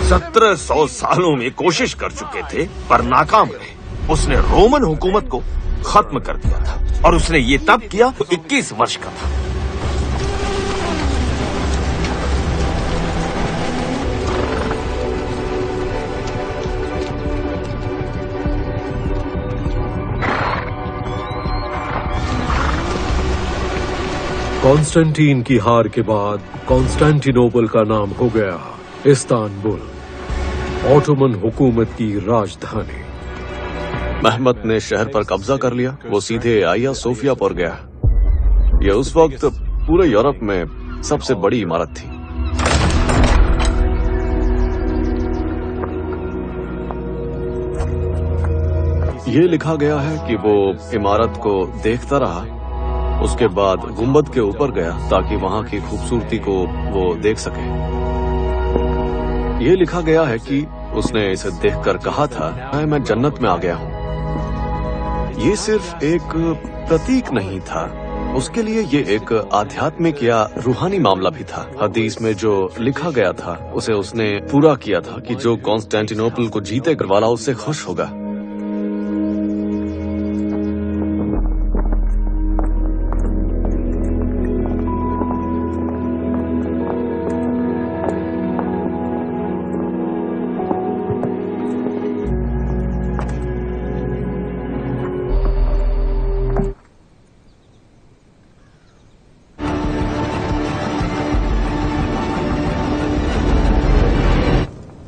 1700 सालों में कोशिश कर चुके थे पर नाकाम रहे। उसने रोमन हुकूमत को खत्म कर दिया था और उसने ये तब किया तो 21 वर्ष का था। कॉन्स्टेंटीन की हार के बाद कॉन्स्टेंटिनोपल का नाम हो गया इस्तांबुल, ऑटोमन हुकूमत की राजधानी। महमद ने शहर पर कब्जा कर लिया। वो सीधे आया सोफिया पर गया। यह उस वक्त पूरे यूरोप में सबसे बड़ी इमारत थी। ये लिखा गया है कि वो इमारत को देखता रहा, उसके बाद गुंबद के ऊपर गया ताकि वहां की खूबसूरती को वो देख सके। ये लिखा गया है कि उसने इसे देखकर कहा था, मैं जन्नत में आ गया हूँ। ये सिर्फ एक प्रतीक नहीं था, उसके लिए ये एक आध्यात्मिक या रूहानी मामला भी था। हदीस में जो लिखा गया था उसे उसने पूरा किया था कि जो कॉन्स्टेंटिनोपल को जीतेगा वाला उससे खुश होगा।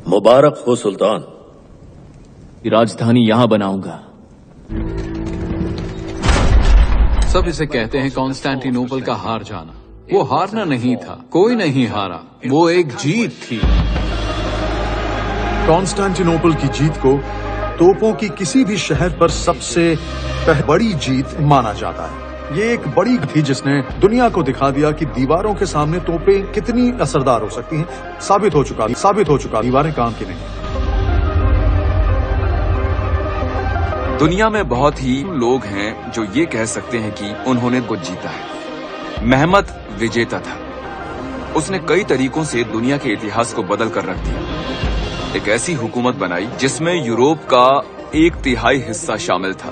मुबारक हो सुल्तान। राजधानी यहां बनाऊंगा। सब इसे कहते हैं कॉन्स्टेंटिनोपल का हार जाना। वो हारना नहीं था, कोई नहीं हारा, वो एक जीत थी। कॉन्स्टेंटिनोपल की जीत को तोपों की किसी भी शहर पर सबसे बड़ी जीत माना जाता है। ये एक बड़ी थी जिसने दुनिया को दिखा दिया कि दीवारों के सामने तोपें कितनी असरदार हो सकती हैं। साबित हो चुका दीवारें काम की नहीं। दुनिया में बहुत ही लोग हैं जो ये कह सकते हैं कि उन्होंने कुछ जीता है। महमद विजेता था। उसने कई तरीकों से दुनिया के इतिहास को बदल कर रख दिया। एक ऐसी हुकूमत बनाई जिसमें यूरोप का 1/3 हिस्सा शामिल था,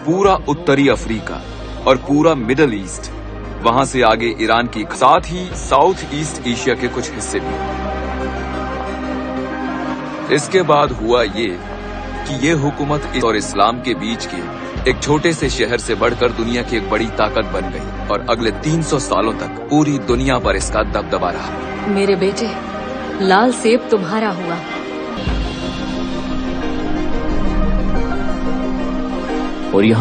पूरा उत्तरी अफ्रीका और पूरा मिडल ईस्ट, वहां से आगे ईरान की, साथ ही साउथ ईस्ट एशिया के कुछ हिस्से भी। इसके बाद हुआ ये कि ये हुकूमत और इस्लाम के बीच के एक छोटे से शहर से बढ़कर दुनिया की एक बड़ी ताकत बन गई और अगले 300 सालों तक पूरी दुनिया पर इसका दबदबा रहा। मेरे बेटे, लाल सेब तुम्हारा हुआ। और यहाँ